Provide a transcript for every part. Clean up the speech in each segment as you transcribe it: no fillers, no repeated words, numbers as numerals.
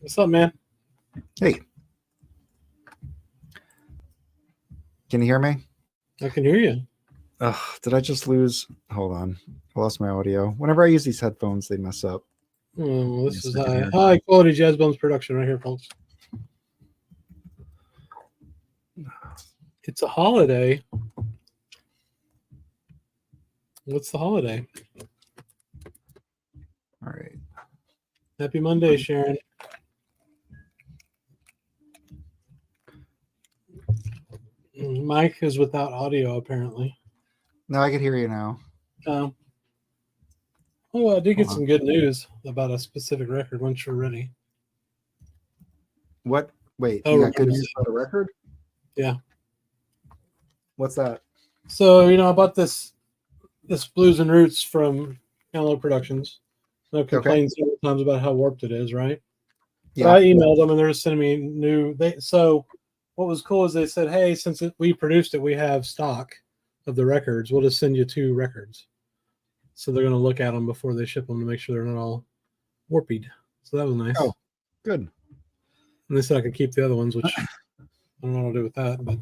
What's up, man? Hey. Can you hear me? I can hear you. Did I just lose? Hold on. I lost my audio. Whenever I use these headphones, they mess up. Oh, this is high quality Jazz Bones production right here, folks. It's a holiday. What's the holiday? All right. Happy Monday, Sharon. Mike is without audio, apparently. No, I can hear you now. Oh, I did get some good news about a specific record once you're ready. What? Wait, you got good news about a record? Yeah. What's that? So, I bought this Blues and Roots from Download Productions. I've complained several times about how warped it is, right? Yeah. But I emailed them and they're sending me new. So what was cool is they said, hey, since we produced it, we have stock of the records. We'll just send you 2 records. So they're going to look at them before they ship them to make sure they're not all warped. So that was nice. Oh, good. And they said I could keep the other ones, which I don't know what I'll do with that, but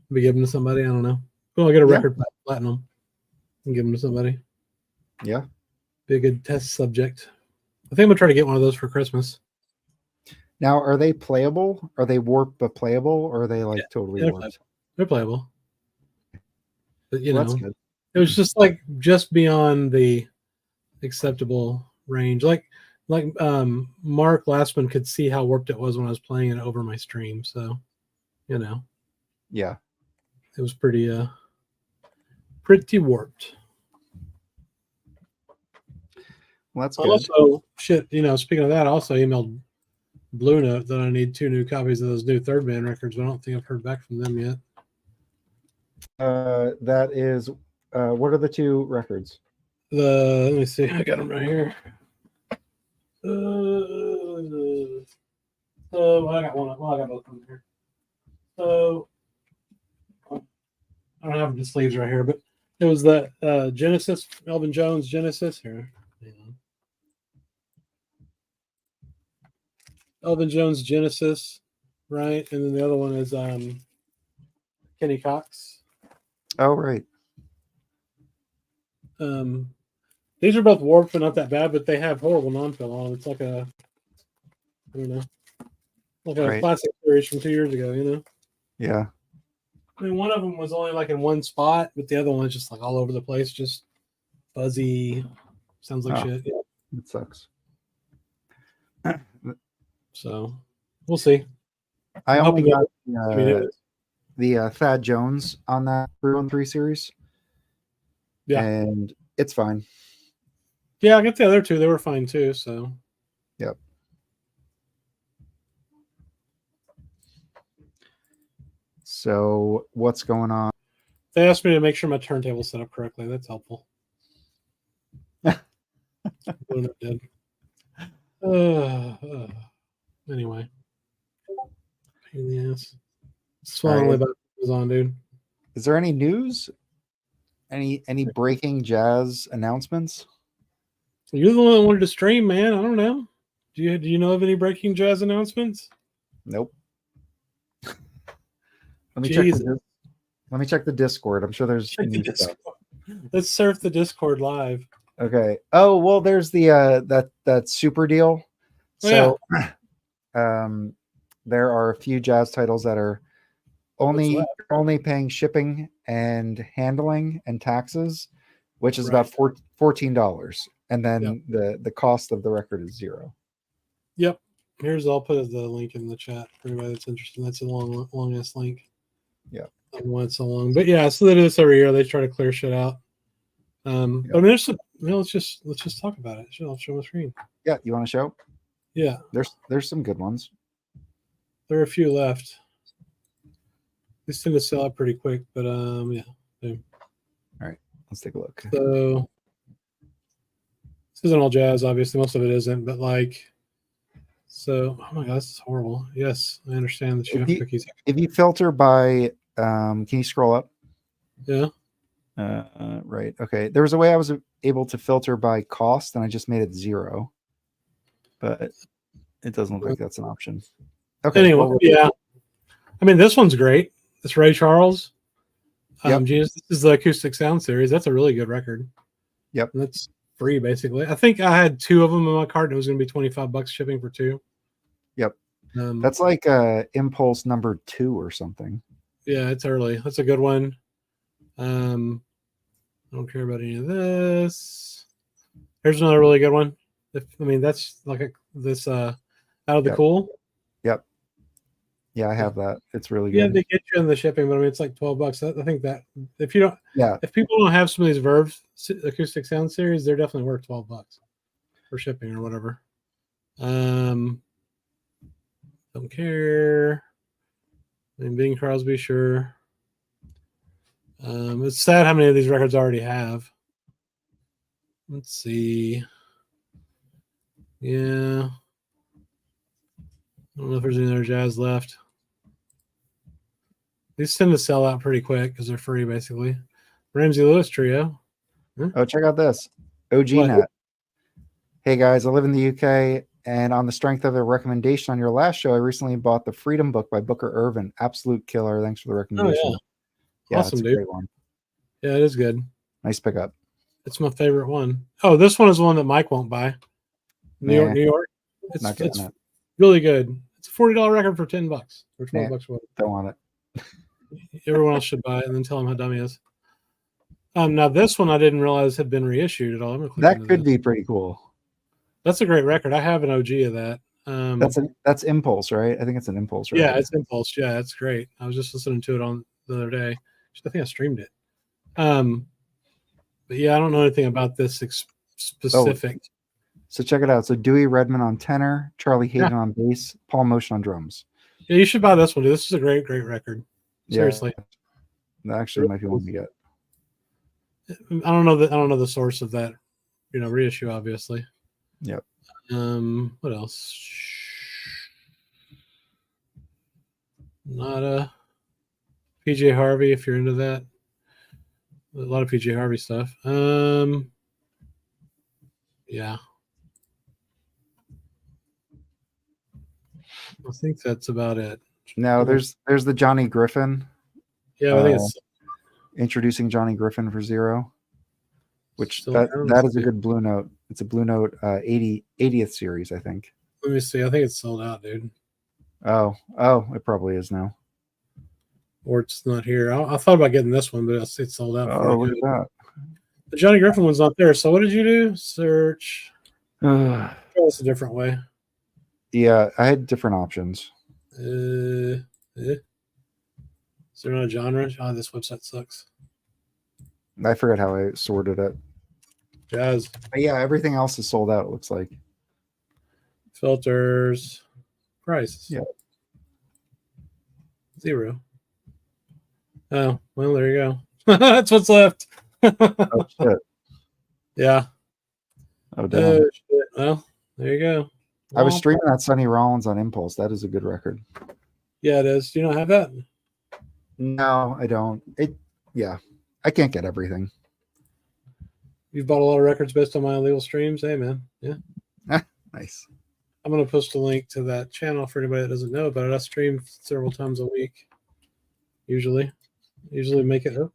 maybe give them to somebody. I don't know. Well, I'll get a record platinum and give them to somebody. Yeah. Be a good test subject. I think I'm going to try to get one of those for Christmas. Now, are they playable? Are they warped but playable? Or are they totally warped? They're playable. But, that's good. It was just beyond the acceptable range. Like Mark Lastman could see how warped it was when I was playing it over my stream. So, yeah, it was pretty warped. Well, that's good. Also, speaking of that, I also emailed Blue Note that I need 2 new copies of those new Third Man records, but I don't think I've heard back from them yet. That is, what are the 2 records? Let me see. I got them right here. I got one. Well, I got both of them here. So I don't have the sleeves right here, but it was the Genesis, Elvin Jones Genesis here. Elvin Jones Genesis, right? And then the other one is Kenny Cox. Oh, right. These are both warped, but not that bad, but they have horrible non-fill on. It's like a classic series from 2 years ago, Yeah. I mean, one of them was only in one spot, but the other one is just all over the place, just fuzzy. Sounds like shit. Yeah. It sucks. So we'll see. I only got the Thad Jones on that 3-on-3 series. Yeah. And it's fine. Yeah, I got the other 2. They were fine too. So. Yep. So what's going on? They asked me to make sure my turntable's set up correctly. That's helpful. Anyway. Pain in the ass. Swallowing about was on, dude. Is there any news? Any breaking jazz announcements? You're the one that wanted to stream, man. I don't know. Do you know of any breaking jazz announcements? Nope. Let me check the Discord. I'm sure there's new stuff. Let's surf the Discord live. Okay. Oh, well, there's the that super deal. So there are a few jazz titles that are only paying shipping and handling and taxes, which is about $14. And then the cost of the record is $0. Yep. I'll put the link in the chat for anybody that's interested. That's a long ass link. Yeah. I don't know why it's so long. But yeah, so they do this every year. They try to clear shit out. But I mean, there's some, let's just talk about it. I'll show my screen. Yeah, you want to show? Yeah. There's some good ones. There are a few left. These tend to sell out pretty quick, but yeah. All right, let's take a look. So this isn't all jazz, obviously. Most of it isn't, but so oh my god, this is horrible. Yes, I understand that you have cookies. If you filter by can you scroll up? Yeah. Right. Okay. There was a way I was able to filter by cost, and I just made it 0. But It doesn't look like that's an option. Okay. Anyway, Well, yeah. I mean, this one's great. This Ray Charles. Yep. Genius. This is the acoustic sound series. That's a really good record. Yep. And that's free, basically. I think I had 2 of them in my cart. And it was going to be $25 shipping for 2. Yep. That's like Impulse number 2 or something. Yeah, it's early. That's a good one. I don't care about any of this. Here's another really good one. That's like this Out of the Cool. Yep. Yeah, I have that. It's really good. Yeah, they get you in the shipping, but I mean, it's like $12. I think that if you don't, if people don't have some of these Verve acoustic sound series, they're definitely worth $12 for shipping or whatever. Don't care. I mean, Bing Crosby, sure. It's sad how many of these records I already have. Let's see. Yeah. I don't know if there's any other jazz left. These tend to sell out pretty quick because they're free, basically. Ramsey Lewis Trio. Huh? Oh, check out this. OGNet. Hey, guys, I live in the UK, and on the strength of a recommendation on your last show, I recently bought the Freedom book by Booker Irvin. Absolute killer. Thanks for the recommendation. Oh, yeah. Awesome, dude. Great one. Yeah, it is good. Nice pickup. It's my favorite one. Oh, this one is the one that Mike won't buy. New York. It's really good. It's a $40 record for $10 or $12. Don't want it. Everyone else should buy it and then tell him how dumb he is. Now this one I didn't realize had been reissued at all. That could be pretty cool. That's a great record. I have an OG of that. That's Impulse, right? I think it's an Impulse, right? Yeah, it's Impulse. Yeah, that's great. I was just listening to it on the other day. I think I streamed it. But yeah, I don't know anything about this specific. Oh, so check it out. So Dewey Redman on tenor, Charlie Hayden on bass, Paul Motion on drums. Yeah, you should buy this one, dude. This is a great record. Seriously. Yeah, that actually might be one to get. I don't know the source of that, reissue, obviously. Yep. What else? Not a PJ Harvey, if you're into that. A lot of PJ Harvey stuff. Yeah. I think that's about it. No, there's the Johnny Griffin. Yeah, I think it's introducing Johnny Griffin for $0, which that is a good Blue Note. It's a Blue Note 80th series, I think. Let me see. I think it's sold out, dude. Oh, it probably is now. Or it's not here. I thought about getting this one, but it's sold out. Oh, look at that. The Johnny Griffin one's not there. So what did you do? Search. Try this a different way. Yeah, I had different options. Is there not a genre? Oh, this website sucks. I forgot how I sorted it. Jazz. But yeah, everything else is sold out, it looks like. Filters. Price. Yeah. 0. Oh, well, there you go. That's what's left. Oh, shit. Yeah. Oh, damn. Shit. Well, there you go. I was streaming that Sonny Rollins on Impulse. That is a good record. Yeah, it is. Do you not have that? No, I don't. I can't get everything. You've bought a lot of records based on my illegal streams. Hey, man. Yeah. Nice. I'm going to post a link to that channel for anybody that doesn't know about it. I stream several times a week. Usually make it up.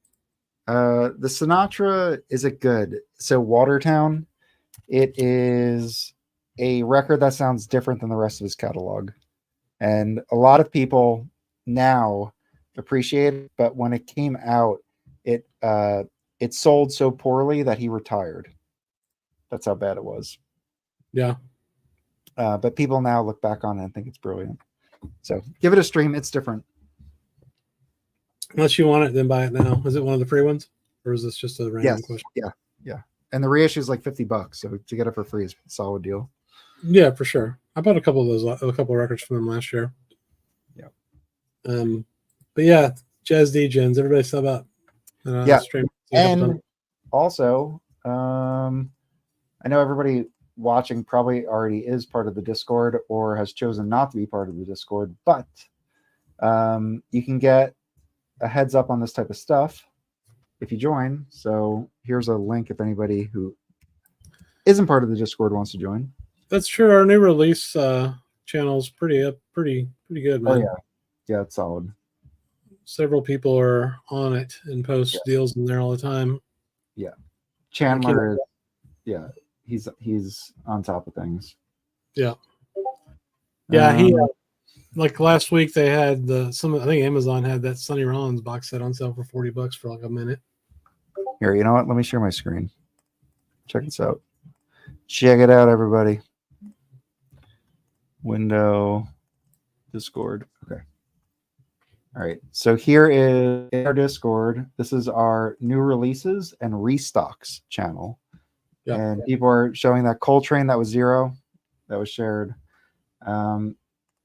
The Sinatra, is it good? So Watertown, it is a record that sounds different than the rest of his catalog. And a lot of people now appreciate it, but when it came out, it sold so poorly that he retired. That's how bad it was. Yeah. But people now look back on it and think it's brilliant. So give it a stream. It's different. Unless you want it, then buy it now. Is it one of the free ones? Or is this just a random question? Yeah. And the reissue is like $50. So to get it for free is a solid deal. Yeah, for sure. I bought a couple of records from them last year. Yeah. But yeah, Jazz D-Gens, everybody sub up. Stream. And also, I know everybody watching probably already is part of the Discord or has chosen not to be part of the Discord, but you can get a heads up on this type of stuff if you join. So here's a link if anybody who isn't part of the Discord wants to join. That's true. Our new release channel's pretty good, man. Oh yeah, yeah, it's solid. Several people are on it and post deals in there all the time. Yeah, Chandler. Yeah, he's on top of things. Yeah, yeah. He like last week they had I think Amazon had that Sonny Rollins box set on sale for $40 for like a minute. Here, you know what? Let me share my screen. Check this out. Check it out, everybody. Window, Discord. Okay. All right. So here is our Discord. This is our new releases and restocks channel. Yep. And people are showing that Coltrane that was 0, that was shared.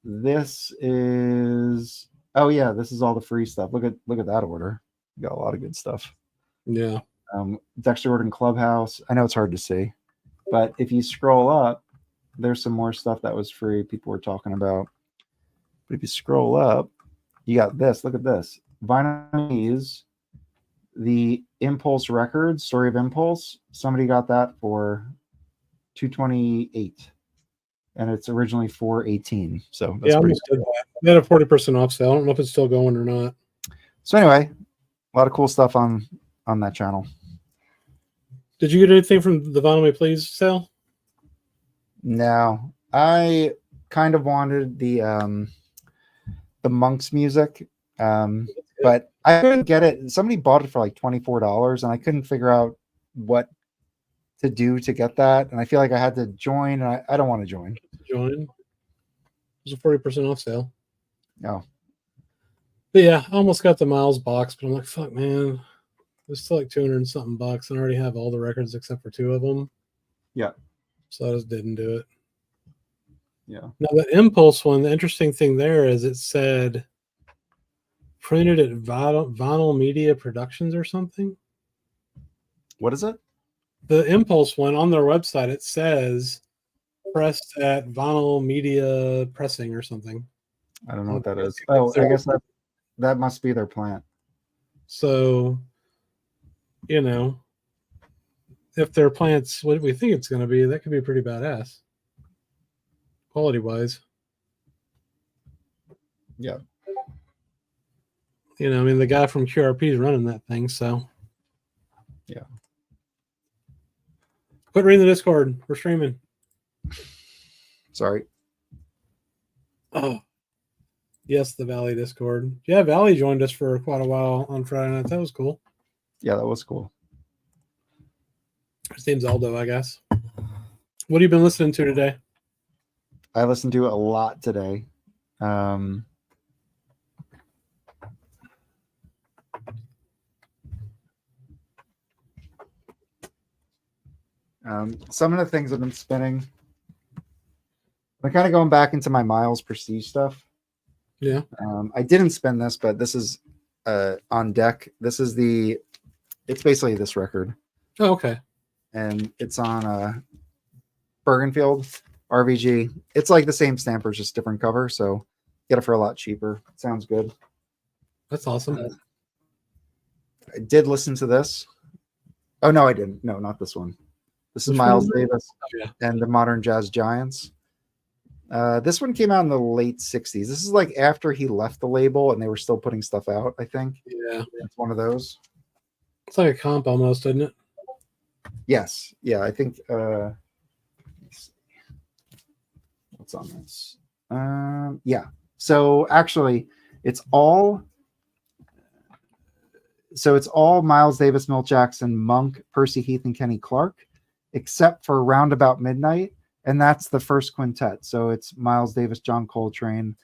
This is this is all the free stuff. Look at that order. You got a lot of good stuff. Yeah. Dexter ordered in Clubhouse. I know it's hard to see, but if you scroll up, there's some more stuff that was free. People were talking about. But if you scroll up, you got this. Look at this. Vinyl, the Impulse Records, Story of Impulse. Somebody got that for $228, and it's originally $418. So that's pretty cool. They had a 40% off sale. I don't know if it's still going or not. So anyway, a lot of cool stuff on that channel. Did you get anything from the Vinyl Me Please sale? No, I kind of wanted the Monks music, but I couldn't get it. Somebody bought it for like $24, and I couldn't figure out what to do to get that. And I feel like I had to join, and I don't want to join. Join. It was a 40% off sale. No. But yeah, I almost got the Miles box, but I'm like, fuck, man. It's still like 200 and something bucks, and I already have all the records except for 2 of them. Yeah. So I just didn't do it. Yeah. Now the Impulse one, the interesting thing there is it said printed at Vinyl Media Productions or something. What is it? The Impulse one on their website, it says pressed at Vinyl Media Pressing or something. I don't know what that is. Oh, I guess that must be their plant. So, you know, if their plant's what we think it's going to be, that could be pretty badass. Quality-wise. Yeah. You know, I mean, the guy from QRP is running that thing, so. Yeah. Quit reading the Discord. We're streaming. Sorry. Oh. Yes, the Valley Discord. Yeah, Valley joined us for quite a while on Friday night. That was cool. Yeah, that was cool. His name's Aldo, I guess. What have you been listening to today? I listened to a lot today. Some of the things I've been spinning. I'm kind of going back into my Miles Prestige stuff. Yeah. I didn't spin this, but this is on deck. This is it's basically this record. Oh, okay. And it's on Bergenfield RVG. It's like the same stamper, just different cover. So get it for a lot cheaper. It sounds good. That's awesome. I did listen to this. Oh, no, I didn't. No, not this one. This is Miles Davis and the Modern Jazz Giants. This one came out in the late 60s. This is like after he left the label and they were still putting stuff out, I think. Yeah. It's one of those. It's like a comp almost, isn't it? Yes. Yeah, I think let's see. What's on this? Yeah. So actually it's all Miles Davis, Milt Jackson, Monk, Percy Heath, and Kenny Clark, except for Roundabout Midnight. And that's the first quintet. So it's Miles Davis, John Coltrane,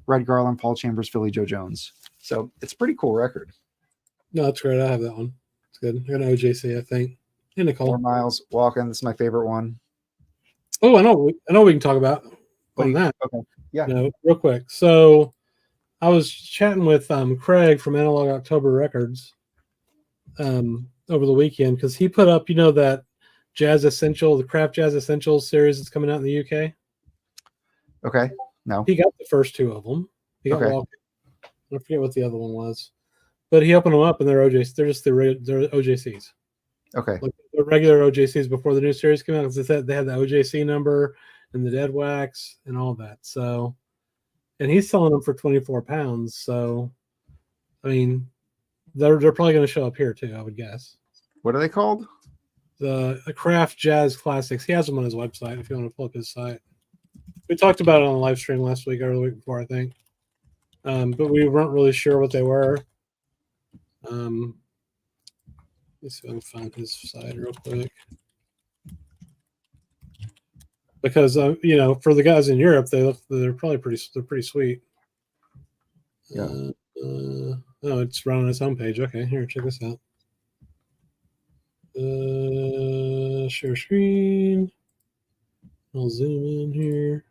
Red Garland, Paul Chambers, Philly Joe Jones. So it's a pretty cool record. No, that's great. I have that one. It's good. I got an OJC, I think. Hey, Nicole. 4 Miles Walking. This is my favorite one. Oh, I know we can talk about on that. Okay. Yeah. No, real quick. So I was chatting with Craig from Analog October Records over the weekend because he put up, that Jazz Essential, the Craft Jazz Essentials series that's coming out in the UK. Okay. No. He got the first 2 of them. He got Okay. I forget what the other one was. But he opened them up and they're OJCs. They're just they're OJCs. Okay. Like the regular OJCs before the new series came out. Because they had the OJC number and the dead wax and all that. So, and he's selling them for £24. So, I mean, they're probably going to show up here too, I would guess. What are they called? The Craft Jazz Classics. He has them on his website if you want to pull up his site. We talked about it on the live stream last week or the week before, I think. But we weren't really sure what they were. Let's see if I can find his site real quick. Because for the guys in Europe, they're probably pretty sweet. Yeah. It's running its homepage. Okay, here, check this out. Share screen. I'll zoom in here.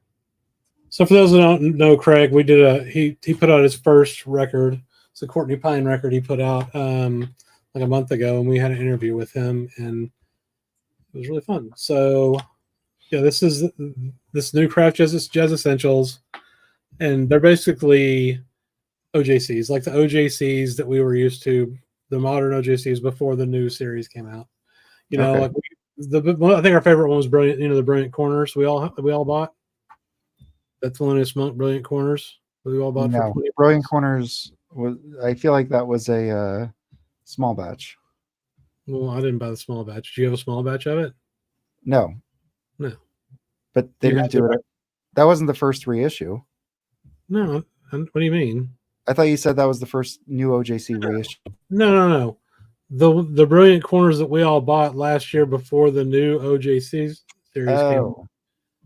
So for those that don't know Craig, we did he put out his first record. It's a Courtney Pine record he put out like a month ago, and we had an interview with him, and it was really fun. So yeah, this is this new Craft Jazz Essentials, and they're basically OJCs, like the OJCs that we were used to, the modern OJCs before the new series came out. Like I think our favorite one was Brilliant. The Brilliant Corners we all bought. That's Thelonious Monk Brilliant Corners we all bought. No, for Brilliant Corners was. I feel like that was a small batch. Well, I didn't buy the small batch. Did you have a small batch of it? No. But they didn't do it. That wasn't the first reissue. No. What do you mean? I thought you said that was the first new OJC reissue. No. The Brilliant Corners that we all bought last year before the new OJC series came out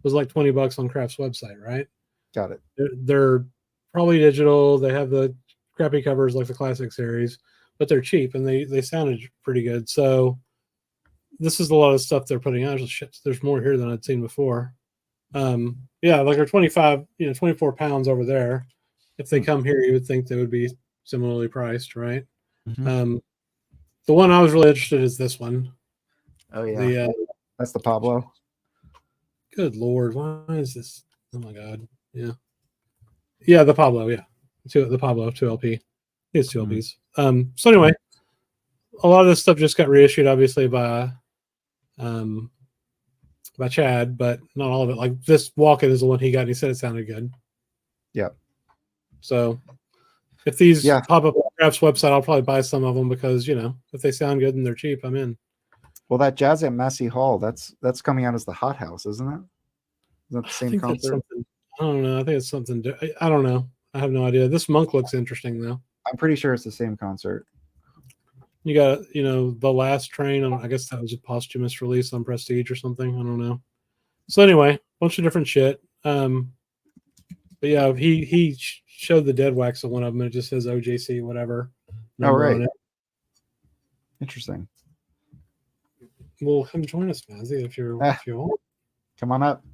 was like $20 on Craft's website, right? Got it. They're probably digital. They have the crappy covers like the classic series, but they're cheap and they sounded pretty good. So this is a lot of stuff they're putting out. There's more here than I'd seen before. Like they're 24 pounds over there. If they come here, you would think they would be similarly priced, right? Mm-hmm. The one I was really interested in is this one. Oh yeah, that's the Pablo. Good Lord, why is this? Oh my God, yeah, the Pablo, the Pablo 2LP. It's 2 LPs. So anyway, a lot of this stuff just got reissued, obviously by Chad, but not all of it. Like this Walk-In is the one he got, and he said it sounded good. Yeah. So if these pop up on Craft's website, I'll probably buy some of them because if they sound good and they're cheap, I'm in. Well, that Jazz at Massey Hall, that's coming out as the Hot House, isn't it? Is that the same concert? I don't know. I think it's something. I don't know. I have no idea. This Monk looks interesting though. I'm pretty sure it's the same concert. You got The Last Train. I guess that was a posthumous release on Prestige or something. I don't know. So anyway, bunch of different shit. But yeah, he showed the dead wax of one of them. And it just says OJC whatever. Oh right. Interesting. Well, come join us, Mazzy, if you want. Come on up.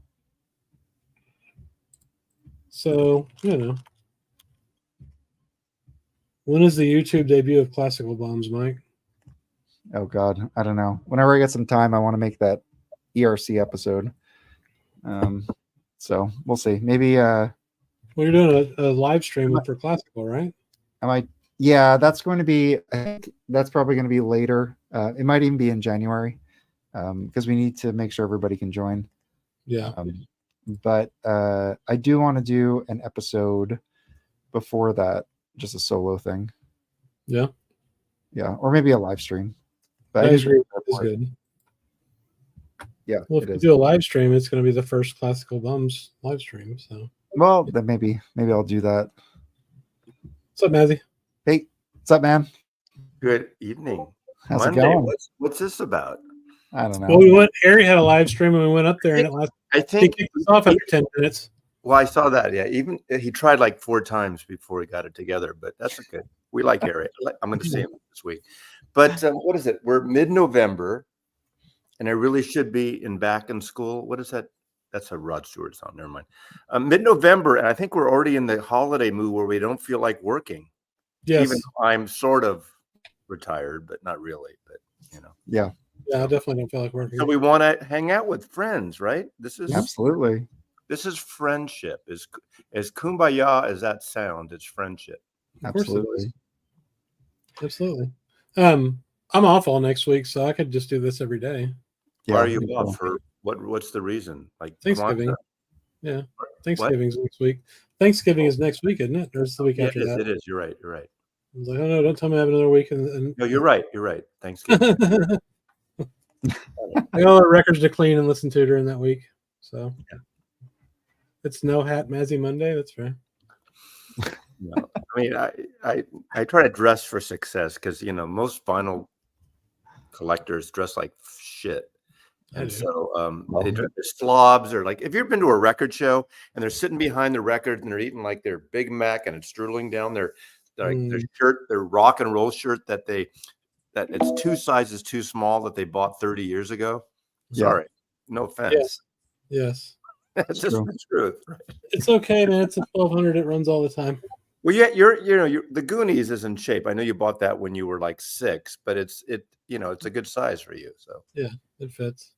So when is the YouTube debut of Classical Bombs, Mike? Oh God, I don't know. Whenever I get some time, I want to make that ERC episode. So we'll see. Maybe. Well, you're doing a live stream for Classical, right? Yeah, that's going to be. I think that's probably going to be later. It might even be in January, because we need to make sure everybody can join. Yeah. But I do want to do an episode before that, just a solo thing. Yeah. Yeah, or maybe a live stream. But I agree. It's good. Yeah. Well, if you do a live stream, it's going to be the first Classical Bums live stream. So. Well, then maybe I'll do that. What's up, Mazzy? Hey, what's up, man? Good evening. How's it going? What's this about? I don't know. Well, Harry had a live stream and we went up there and I think he kicked us off after 10 minutes. Well, I saw that. Yeah, even he tried like 4 times before he got it together, but that's okay. We like Harry. I'm going to see him this week. But what is it? We're mid-November, and I really should be back in school. What is that? That's a Rod Stewart song. Never mind. Mid-November, and I think we're already in the holiday mood where we don't feel like working. Yes. Even though I'm sort of retired, but not really. But Yeah. Yeah, I definitely don't feel like working. So we want to hang out with friends, right? This is absolutely. This is friendship. As kumbaya as that sounds, it's friendship. Absolutely. Absolutely. I'm off all next week, so I could just do this every day. Yeah, why are you off for? What's the reason? Like Thanksgiving. Yeah. Thanksgiving's next week. Thanksgiving is next week, isn't it? Or it's the week after that? It is. You're right. I was like, oh no, don't tell me I have another week. And No, you're right. Thanksgiving. I got all the records to clean and listen to during that week. So it's no hat Mazzy Monday. That's right. No, I mean, I try to dress for success because most vinyl collectors dress like shit. And so they dress their slobs, or like if you've been to a record show and they're sitting behind the record and they're eating like their Big Mac and it's drooling down their shirt, their rock and roll shirt that it's 2 sizes too small that they bought 30 years ago. Sorry, no offense. Yes. That's just the truth. Right? It's okay, man. It's a 1200. It runs all the time. Well, yeah, you're the Goonies is in shape. I know you bought that when you were like 6, but it's a good size for you. So yeah, it fits.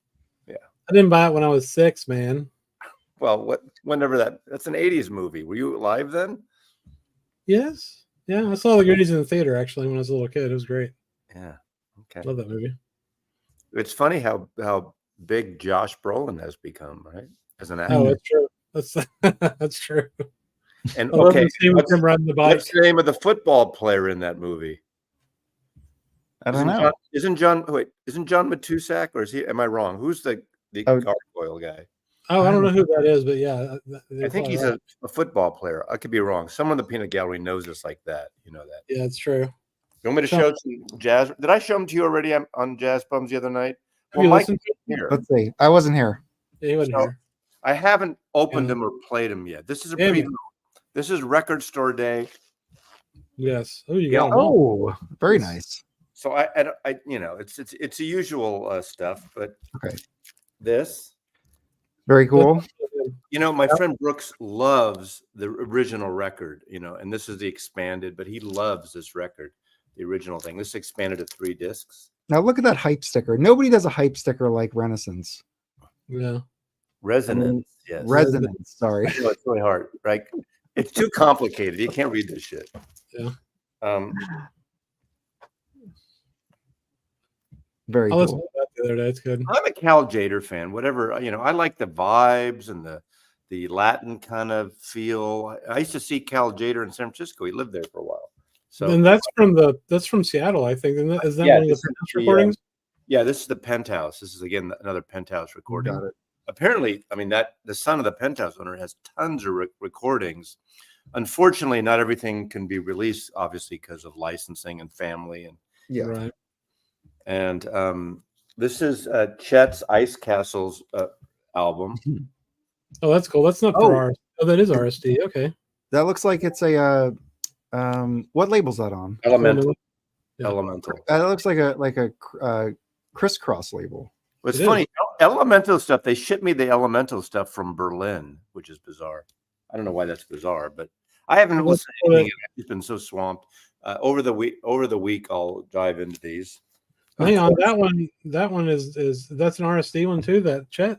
Yeah, I didn't buy it when I was 6, man. Well, whenever that's an 80s movie. Were you alive then? Yes. Yeah, I saw the Goonies in the theater actually when I was a little kid. It was great. Yeah. Okay. Love that movie. It's funny how big Josh Brolin has become, right? As an actor. Oh, that's true. That's true. And okay, what's the name of the football player in that movie? I don't know. Isn't John Matusak, or is he? Am I wrong? Who's the gargoyle guy? Oh, I don't know who that is, but yeah, I think he's a football player. I could be wrong. Someone in the peanut gallery knows us like that. You know that. Yeah, it's true. You want me to show some jazz? Did I show them to you already on Jazz Bums the other night? Well, Mike here. Let's see. I wasn't here. Yeah, he wasn't here. I haven't opened them or played them yet. This is a preview. This is Record Store Day. Yes. Oh, you got them. Oh, very nice. So I it's the usual stuff, but okay. This very cool. My friend Brooks loves the original record, and this is the expanded, but he loves this record, the original thing. This expanded to 3 discs. Now look at that hype sticker. Nobody does a hype sticker like Renaissance. Yeah. Resonance. Yes. Resonance. Sorry. I know it's really hard, right? It's too complicated. You can't read this shit. Yeah. Very cool. I listened to that the other day. It's good. I'm a Cal Jader fan. Whatever, I like the vibes and the Latin kind of feel. I used to see Cal Jader in San Francisco. He lived there for a while. So and that's from Seattle, I think. Is that one of the recordings? Yeah, this is the Penthouse. This is again another Penthouse recording. Got it. Apparently, I mean that the son of the Penthouse owner has tons of recordings. Unfortunately, not everything can be released, obviously, because of licensing and family and right. And this is Chet's Ice Castles album. Oh, that's cool. That's not for RSD. Oh, that is RSD. Okay. That looks like it's a what label's that on? Elemental. Yeah. Elemental. That looks like a crisscross label. It's funny. Elemental stuff. They shipped me the Elemental stuff from Berlin, which is bizarre. I don't know why that's bizarre, but I haven't listened to anything. I've just been so swamped. Over the week, I'll dive into these. Hang on, that one is that's an RSD one too. That Chet.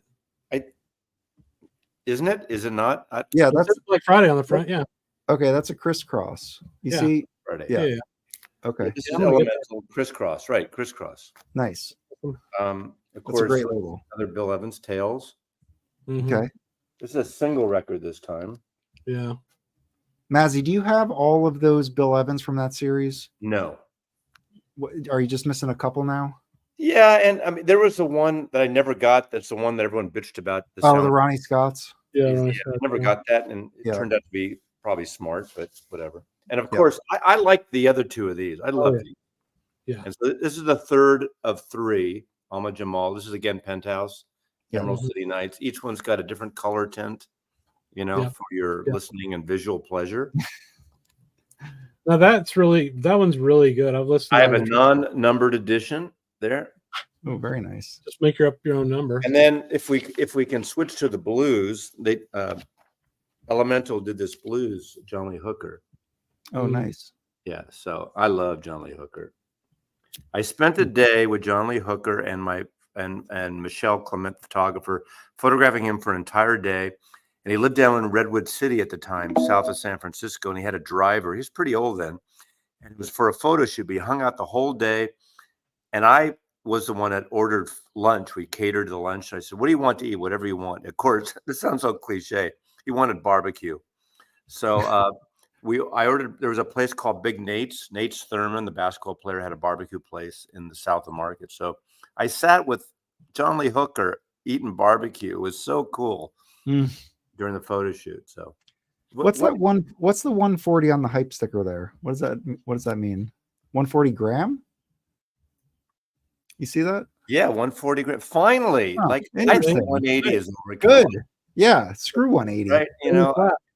Isn't it? Is it not? Yeah, that's Black Friday on the front. Yeah. Okay, that's a crisscross. You see? Friday. Yeah. Okay. This is Elemental crisscross, right? Crisscross. Nice. Of course, that's a great label. Another Bill Evans, Tales. Mm-hmm. Okay. This is a single record this time. Yeah. Mazzy, do you have all of those Bill Evans from that series? No. Are you just missing a couple now? Yeah, and I mean, there was the one that I never got. That's the one that everyone bitched about. The Ronnie Scotts. Yeah, I never got that, and it turned out to be probably smart, but whatever. And of course, I like the other 2 of these. I love these. Yeah. And so this is the 3rd of 3. Ahmad Jamal. This is again Penthouse. Emerald City Nights. Each one's got a different color tint, for your listening and visual pleasure. Now that one's really good. I've listened. I have a non-numbered edition there. Oh, very nice. Just make up your own number. And then if we can switch to the blues, they Elemental did this blues, John Lee Hooker. Oh, nice. Yeah, so I love John Lee Hooker. I spent a day with John Lee Hooker and Michelle Clement, photographer, photographing him for an entire day. And he lived down in Redwood City at the time, south of San Francisco, and he had a driver. He was pretty old then. And it was for a photo shoot. We hung out the whole day. And I was the one that ordered lunch. We catered the lunch. I said, "What do you want to eat? Whatever you want." Of course, this sounds so cliche. He wanted barbecue, so I ordered. There was a place called Big Nate's. Nate's Thurman, the basketball player, had a barbecue place in the South of Market. So I sat with John Lee Hooker eating barbecue. It was so cool during the photo shoot. So what's that one? What's the 140 on the hype sticker there? What does that mean? 140 gram? You see that? Yeah, 140 gram. Finally, Oh, like I think 180 is more good. Yeah, screw 180. Right?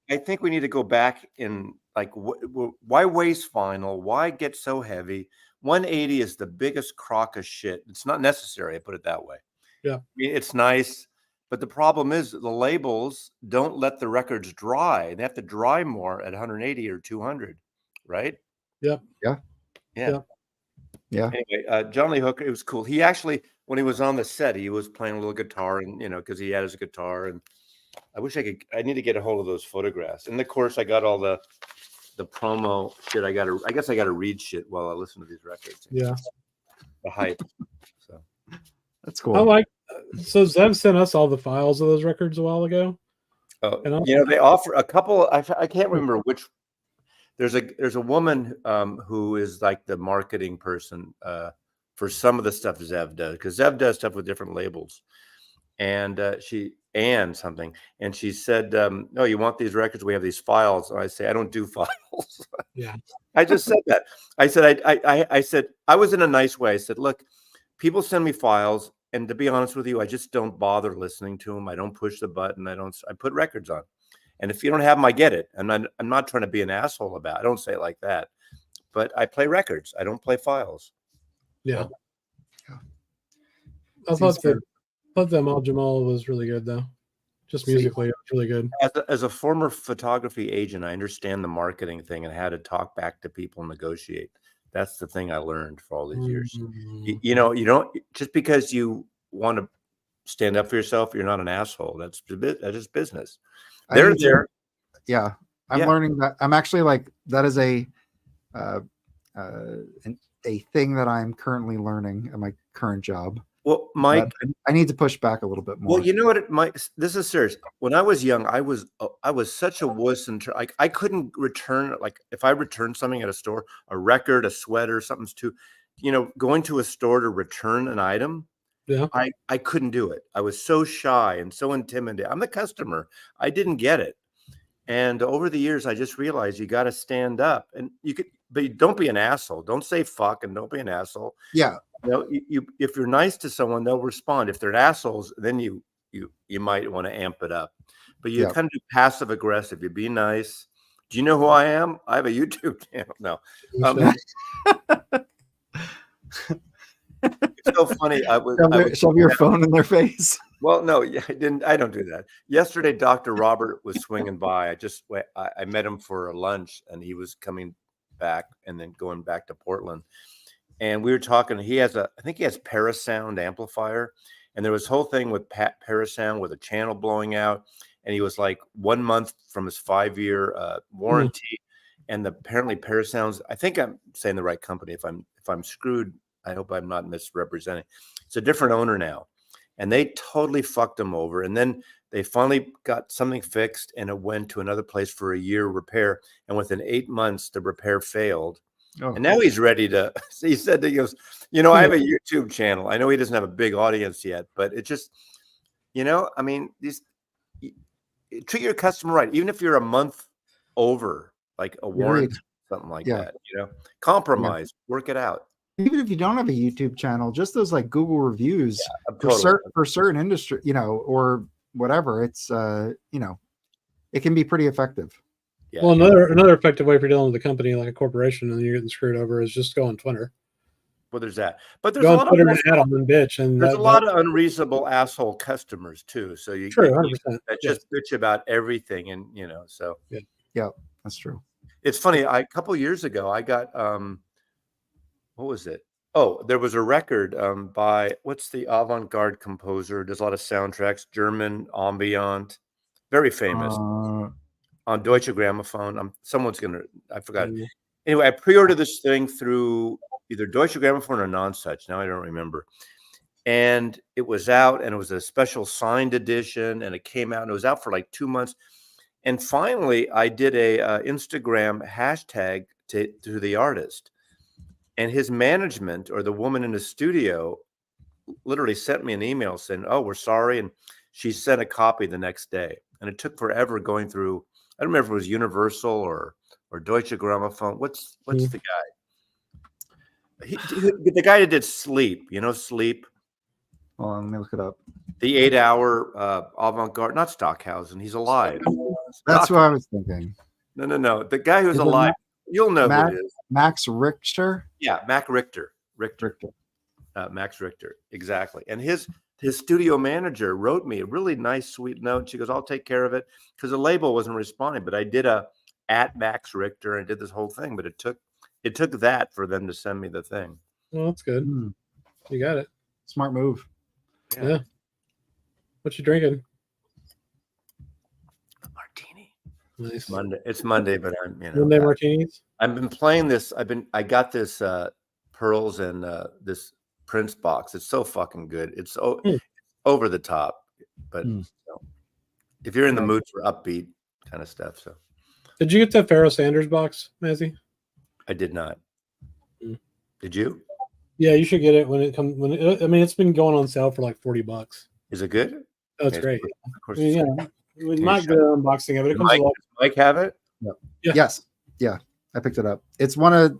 I think we need to go back in. Like, why waste vinyl? Why get so heavy? 180 is the biggest crock of shit. It's not necessary. I put it that way. Yeah, I mean, it's nice, but the problem is the labels don't let the records dry. They have to dry more at 180 or 200, right? Yep. Yeah. Anyway, John Lee Hooker, it was cool. He actually, when he was on the set, he was playing a little guitar, and because he had his guitar. And I wish I need to get a hold of those photographs. And of course, I got all the promo shit. I guess I gotta read shit while I listen to these records. Yeah, the hype. So that's cool. So Zev sent us all the files of those records a while ago. Oh, they offer a couple. I can't remember which. There's a woman who is like the marketing person for some of the stuff Zev does, because Zev does stuff with different labels, and Ann something, and she said, "No, you want these records? We have these files." And I say, "I don't do files." Yeah, I just said that. I said, I said, I was in a nice way. I said, "Look, people send me files, and to be honest with you, I just don't bother listening to them. I don't push the button. I put records on." And if you don't have them, I get it. And I'm not trying to be an asshole about it. I don't say it like that. But I play records. I don't play files. Yeah. So. I thought that Mal Jamal was really good, though. Just musically, it was really good. As a former photography agent, I understand the marketing thing and how to talk back to people and negotiate. That's the thing I learned for all these years. You don't, just because you want to stand up for yourself, you're not an asshole. That's just business. I'm learning that. I'm actually like, that is a thing that I'm currently learning at my current job. Well, Mike, I need to push back a little bit more. Well, you know what, Mike, this is serious. When I was young, I was such a wuss, and I couldn't return. Like, if I returned something at a store, a record, a sweater, something's too, going to a store to return an item. Yeah, I couldn't do it. I was so shy and so intimidated. I'm the customer. I didn't get it. And over the years, I just realized you got to stand up, and but don't be an asshole. Don't say fuck, and don't be an asshole. Yeah. If you're nice to someone, they'll respond. If they're assholes, then you might want to amp it up. But you kind of do passive aggressive. You be nice. Do you know who I am? I have a YouTube channel. No. It's so funny. Shove your phone in their face. Well, no, I didn't. I don't do that. Yesterday, Dr. Robert was swinging by. I met him for a lunch, and he was coming back and then going back to Portland. And we were talking. I think he has Parasound amplifier, and there was a whole thing with Parasound with a channel blowing out. And he was like 1 month from his 5-year warranty. And apparently Parasound's, I think I'm saying the right company. If I'm screwed, I hope I'm not misrepresenting. It's a different owner now, and they totally fucked him over. And then they finally got something fixed, and it went to another place for a year repair. And within 8 months, the repair failed. Oh. And now he's ready to. He said that he goes, I have a YouTube channel. I know he doesn't have a big audience yet, but it just, I mean, treat your customer right, even if you're a month over, like a warranty, something like that. Compromise, work it out. Even if you don't have a YouTube channel, just those like Google reviews for certain industry, or whatever, it's it can be pretty effective. Yeah. Well, another effective way for dealing with a company like a corporation and you're getting screwed over is just go on Twitter. Well, there's that, but there's a lot of bitch, and there's a lot of unreasonable asshole customers too. So you that just bitch about everything, and so yeah, that's true. It's funny. A couple years ago, I got what was it? Oh, there was a record by what's the avant-garde composer? Does a lot of soundtracks, German ambient, very famous. On Deutsche Grammophon. I forgot. Anyway, I pre-ordered this thing through either Deutsche Grammophon or Nonsuch. Now I don't remember. And it was out, and it was a special signed edition, and it came out, and it was out for like 2 months. And finally, I did a Instagram hashtag to the artist, and his management or the woman in the studio literally sent me an email saying, "Oh, we're sorry," and she sent a copy the next day. And it took forever going through. I don't remember if it was Universal or Deutsche Grammophon. What's the guy? The guy that did Sleep. You know Sleep. Hold on, let me look it up. The 8-hour avant-garde, not Stockhausen. He's alive. That's what I was thinking. No. The guy who's alive. You'll know who it is. Max Richter? Yeah, Max Richter. Max Richter. Exactly. And his studio manager wrote me a really nice, sweet note. She goes, "I'll take care of it," because the label wasn't responding. But I did a @Max Richter and did this whole thing. But it took that for them to send me the thing. Well, that's good. You got it. Smart move. Yeah. What you drinking? A martini. Nice. It's Monday, but I'm Monday martinis. I've been playing this. I got this pearls and this Prince box. It's so fucking good. It's over the top, but if you're in the mood for upbeat kind of stuff, so. Did you get the Pharaoh Sanders box, Mazzy? I did not. Did you? Yeah, you should get it when it comes. It's been going on sale for like $40. Is it good? Oh, it's great. Of course. We might do an unboxing of it. Does Mike have it? Yeah. Yes. Yeah. I picked it up. It's Felipe,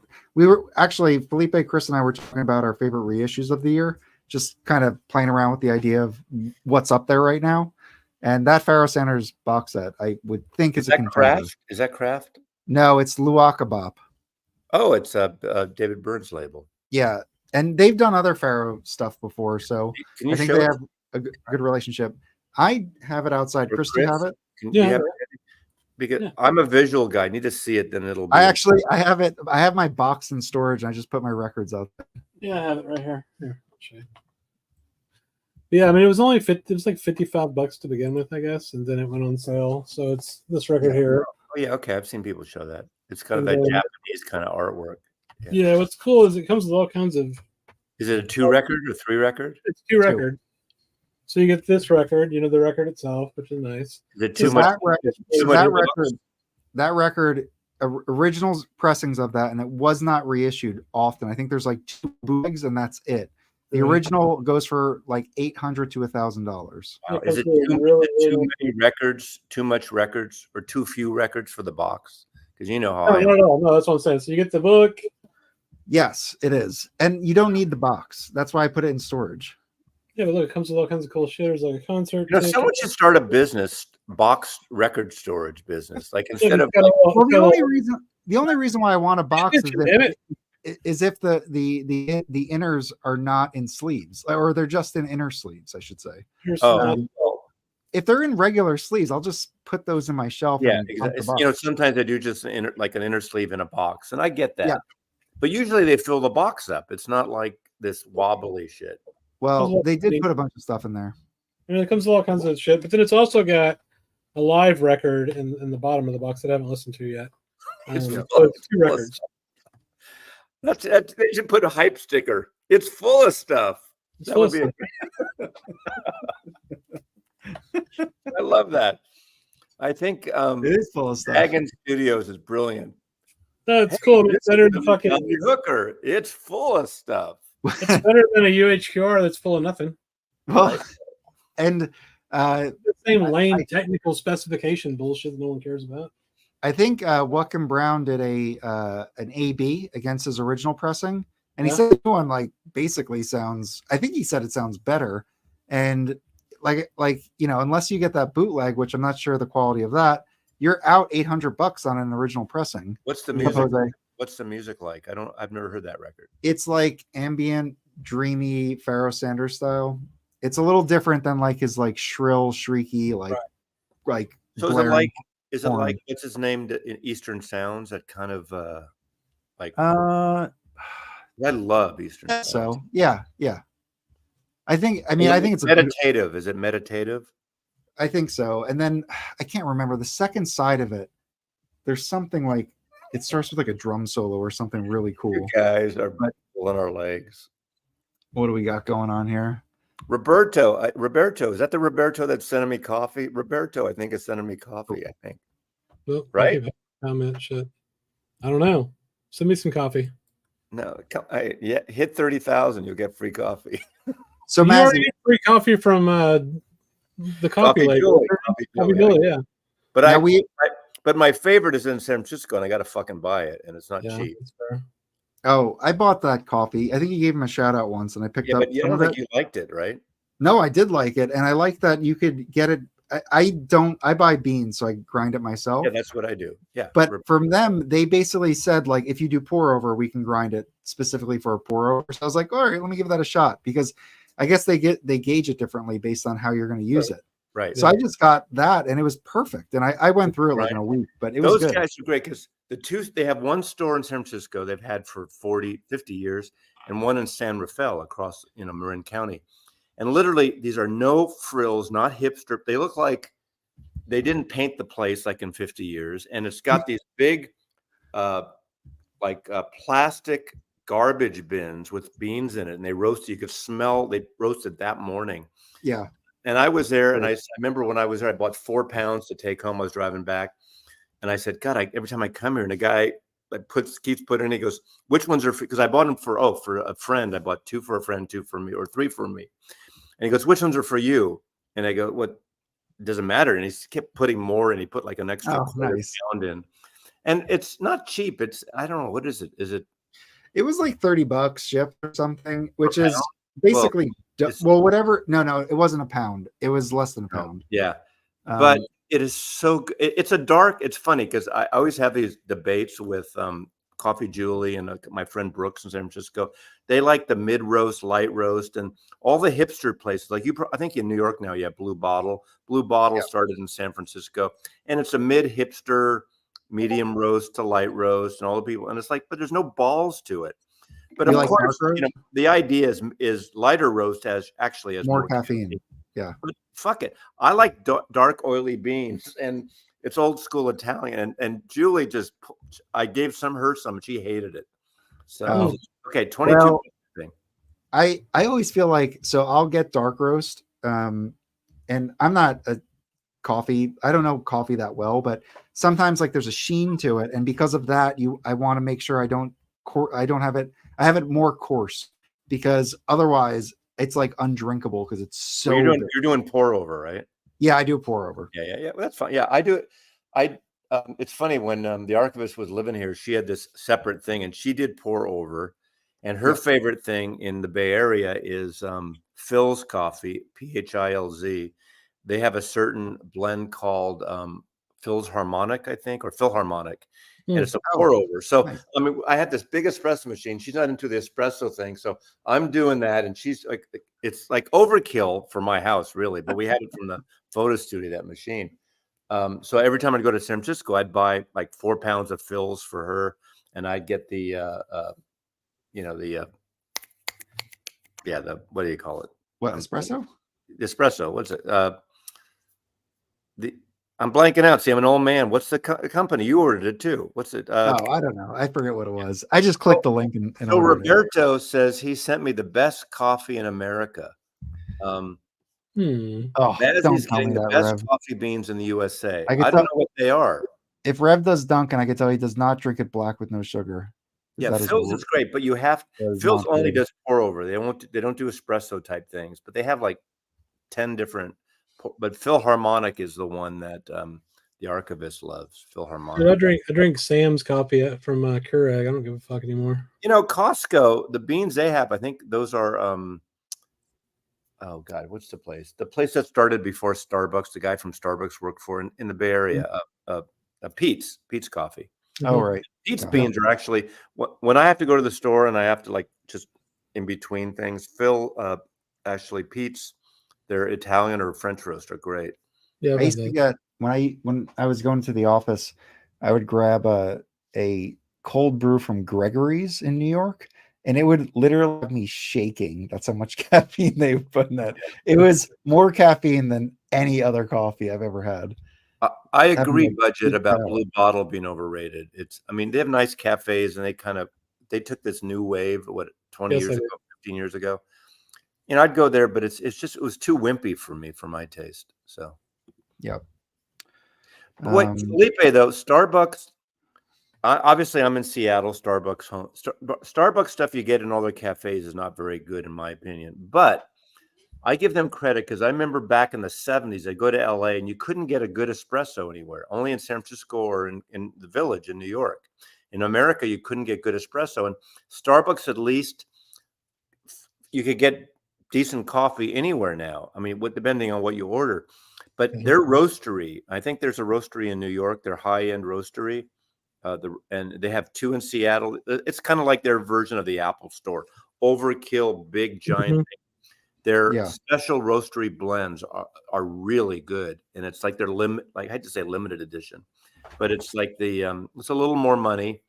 Chris, and I were talking about our favorite reissues of the year, just kind of playing around with the idea of what's up there right now. And that Pharaoh Sanders box set, I would think is a contender. Craft? Is that Craft? No, it's Luakabop. Oh, it's David Byrne's label. Yeah. And they've done other Pharaoh stuff before, so I think they have a good relationship. I have it outside. Chris, do you have it? Yeah. Because I'm a visual guy. I need to see it, then it'll be. I have it. I have my box in storage. And I just put my records out there. Yeah, I have it right here. Here, I'll show you. Yeah, it was only it was like $55 to begin with, I guess, and then it went on sale. So it's this record here. Oh yeah, okay. I've seen people show that. It's kind of that Japanese kind of artwork. Yeah, what's cool is it comes with all kinds of. Is it a 2-record or 3-record? It's 2-record. So you get this record, the record itself, which is nice. Is it too much? That record, original pressings of that, and it was not reissued often. I think there's like 2 bootlegs, and that's it. The original goes for like $800 to $1,000. Wow. Is it too many records, too much records, or too few records for the box? Because you know how I am. No, that's what I'm saying. So you get the book. Yes, it is. And you don't need the box. That's why I put it in storage. Yeah, but look, it comes with all kinds of cool shit. There's like a concert. Someone should start a business, box record storage business. Like instead of the only reason why I want a box is if the inners are not in sleeves, or they're just in inner sleeves, I should say. If they're in regular sleeves, I'll just put those in my shelf. Yeah, exactly. Sometimes I do just like an inner sleeve in a box, and I get that. Yeah. But usually they fill the box up. It's not like this wobbly shit. Well, they did put a bunch of stuff in there. It comes with all kinds of shit, but then it's also got a live record in the bottom of the box that I haven't listened to yet. So it's 2 records. They should put a hype sticker. It's full of stuff. I love that. I think it is full of stuff. Hagen Studios is brilliant. That's cool. It's better than fucking Hooker. It's full of stuff. It's better than a UHQR that's full of nothing. Well, and the same lame technical specification bullshit that no one cares about. I think Whatcom Brown did an AB against his original pressing, and he said the new one basically sounds. I think he said it sounds better, and unless you get that bootleg, which I'm not sure the quality of that, you're out $800 on an original pressing. What's the music? What's the music like? I've never heard that record. It's like ambient, dreamy Pharaoh Sanders style. It's a little different than his shrill, shrieky, So is it like what's his name in Eastern Sounds? That kind of I love Eastern Sounds. So yeah. I think it's meditative. Is it meditative? I think so. And then I can't remember the second side of it. There's something it starts with a drum solo or something really cool. You guys are pulling our legs. What do we got going on here? Roberto, is that the Roberto that's sending me coffee? Roberto, I think is sending me coffee. I think. Well, Right? Comment shit. I don't know. Send me some coffee. No, hit 30,000, you'll get free coffee. So you already get free coffee from the coffee lady. Coffee Billy, yeah. But but my favorite is in San Francisco, and I got to fucking buy it, and it's not cheap. That's fair. Oh, I bought that coffee. I think you gave him a shout out once, and I picked up. But you don't think you liked it, right? No, I did like it, and I like that you could get it. I buy beans, so I grind it myself. Yeah, that's what I do. Yeah. But from them, they basically said, like, if you do pour over, we can grind it specifically for a pour over. So I was like, all right, let me give that a shot, because I guess they gauge it differently based on how you're going to use it. Right. So I just got that, and it was perfect. And I went through it like in a week, but it was good. Those guys are great because they have one store in San Francisco they've had for 40, 50 years, and one in San Rafael across, Marin County. And literally, these are no frills, not hipster. They look like they didn't paint the place like in 50 years. And it's got these big, plastic garbage bins with beans in it. And they roasted. You could smell they roasted that morning. Yeah. And I was there, and I remember when I was there, I bought 4 pounds to take home. I was driving back, and I said, God, every time I come here, and the guy keeps putting in, he goes, which ones are free? Because I bought them for a friend. I bought 2 for a friend, 2 for me, or 3 for me. And he goes, which ones are for you? And I go, what? Doesn't matter. And he kept putting more, and he put like an extra pound in. And it's not cheap. I don't know. What is it? It was like $30 shipped or something, which is basically, whatever. No, it wasn't a pound. It was less than a pound. Yeah. But it is so good. It's funny because I always have these debates with Coffee Julie and my friend Brooks in San Francisco. They like the mid roast, light roast, and all the hipster places. Like I think in New York now you have Blue Bottle. Blue Bottle started in San Francisco, and it's a mid hipster, medium roast to light roast, and all the people. And it's like, but there's no balls to it. But of course, the idea is lighter roast has more caffeine. Yeah, but fuck it. I like dark, oily beans, and it's old school Italian. And Julie I gave her some. She hated it. So okay, 22. Well, I always feel like, so I'll get dark roast, and I'm not a coffee. I don't know coffee that well, but sometimes like there's a sheen to it, and because of that, I want to make sure I don't have it. I have it more coarse, because otherwise it's like undrinkable because it's so. Well, you're doing pour over, right? Yeah, I do pour over. Yeah. Well, that's fine. Yeah, I do it. It's funny when the archivist was living here, she had this separate thing, and she did pour over, and her favorite thing in the Bay Area is Phil's Coffee, Philz. They have a certain blend called Phil's Harmonic, I think, or Philharmonic. And it's a pour over. So, nice. I mean, I had this big espresso machine. She's not into the espresso thing. So I'm doing that. And she's like, it's like overkill for my house, really. But we had it from the photo studio, that machine. So every time I'd go to San Francisco, I'd buy like 4 pounds of Philz for her. And I'd get the what do you call it? What, espresso? Espresso. What's it? I'm blanking out. See, I'm an old man. What's the company? You ordered it too. What's it? I don't know. I forget what it was. I just clicked the link. So Roberto says he sent me the best coffee in America. Don't getting the that, best Rev. coffee beans in the USA. I don't know what they are. If Rev does Dunkin', I can tell he does not drink it black with no sugar. Yeah, Phil's is great, but Phil's only does pour over. They don't do espresso type things, but they have like 10 different. But Philharmonic is the one that the archivist loves. Philharmonic. Dude, I drink Sam's coffee from Keurig. I don't give a fuck anymore. Costco, the beans they have, I think those are oh God, what's the place? The place that started before Starbucks, the guy from Starbucks worked for in the Bay Area, Pete's Coffee. Oh, right. Pete's beans are actually, when I have to go to the store and I have to like just in between things, Pete's, their Italian or French roast are great. Yeah, I used to get, when I was going to the office, I would grab a cold brew from Gregory's in New York, and it would literally have me shaking. That's how much caffeine they put in that. It was more caffeine than any other coffee I've ever had. I agree, Budget, about Blue Bottle being overrated. They have nice cafes, and they took this new wave, 20 Yes, years I ago, did. 15 years ago. I'd go there, but it was too wimpy for me, for my taste. So, Yep. but wait, Felipe, though, Starbucks. Obviously, I'm in Seattle. Starbucks stuff you get in all the cafes is not very good, in my opinion. But I give them credit because I remember back in the 70s, I'd go to LA and you couldn't get a good espresso anywhere, only in San Francisco or in the Village in New York. In America, you couldn't get good espresso. And Starbucks, at least, you could get decent coffee anywhere now. I mean, depending on what you order. But their roastery, I think there's a roastery in New York, their high-end roastery. And they have 2 in Seattle. It's kind of like their version of the Apple Store. Overkill, big, giant. Their special roastery blends are really good, and it's like their I hate to say limited edition, but it's like it's a little more money,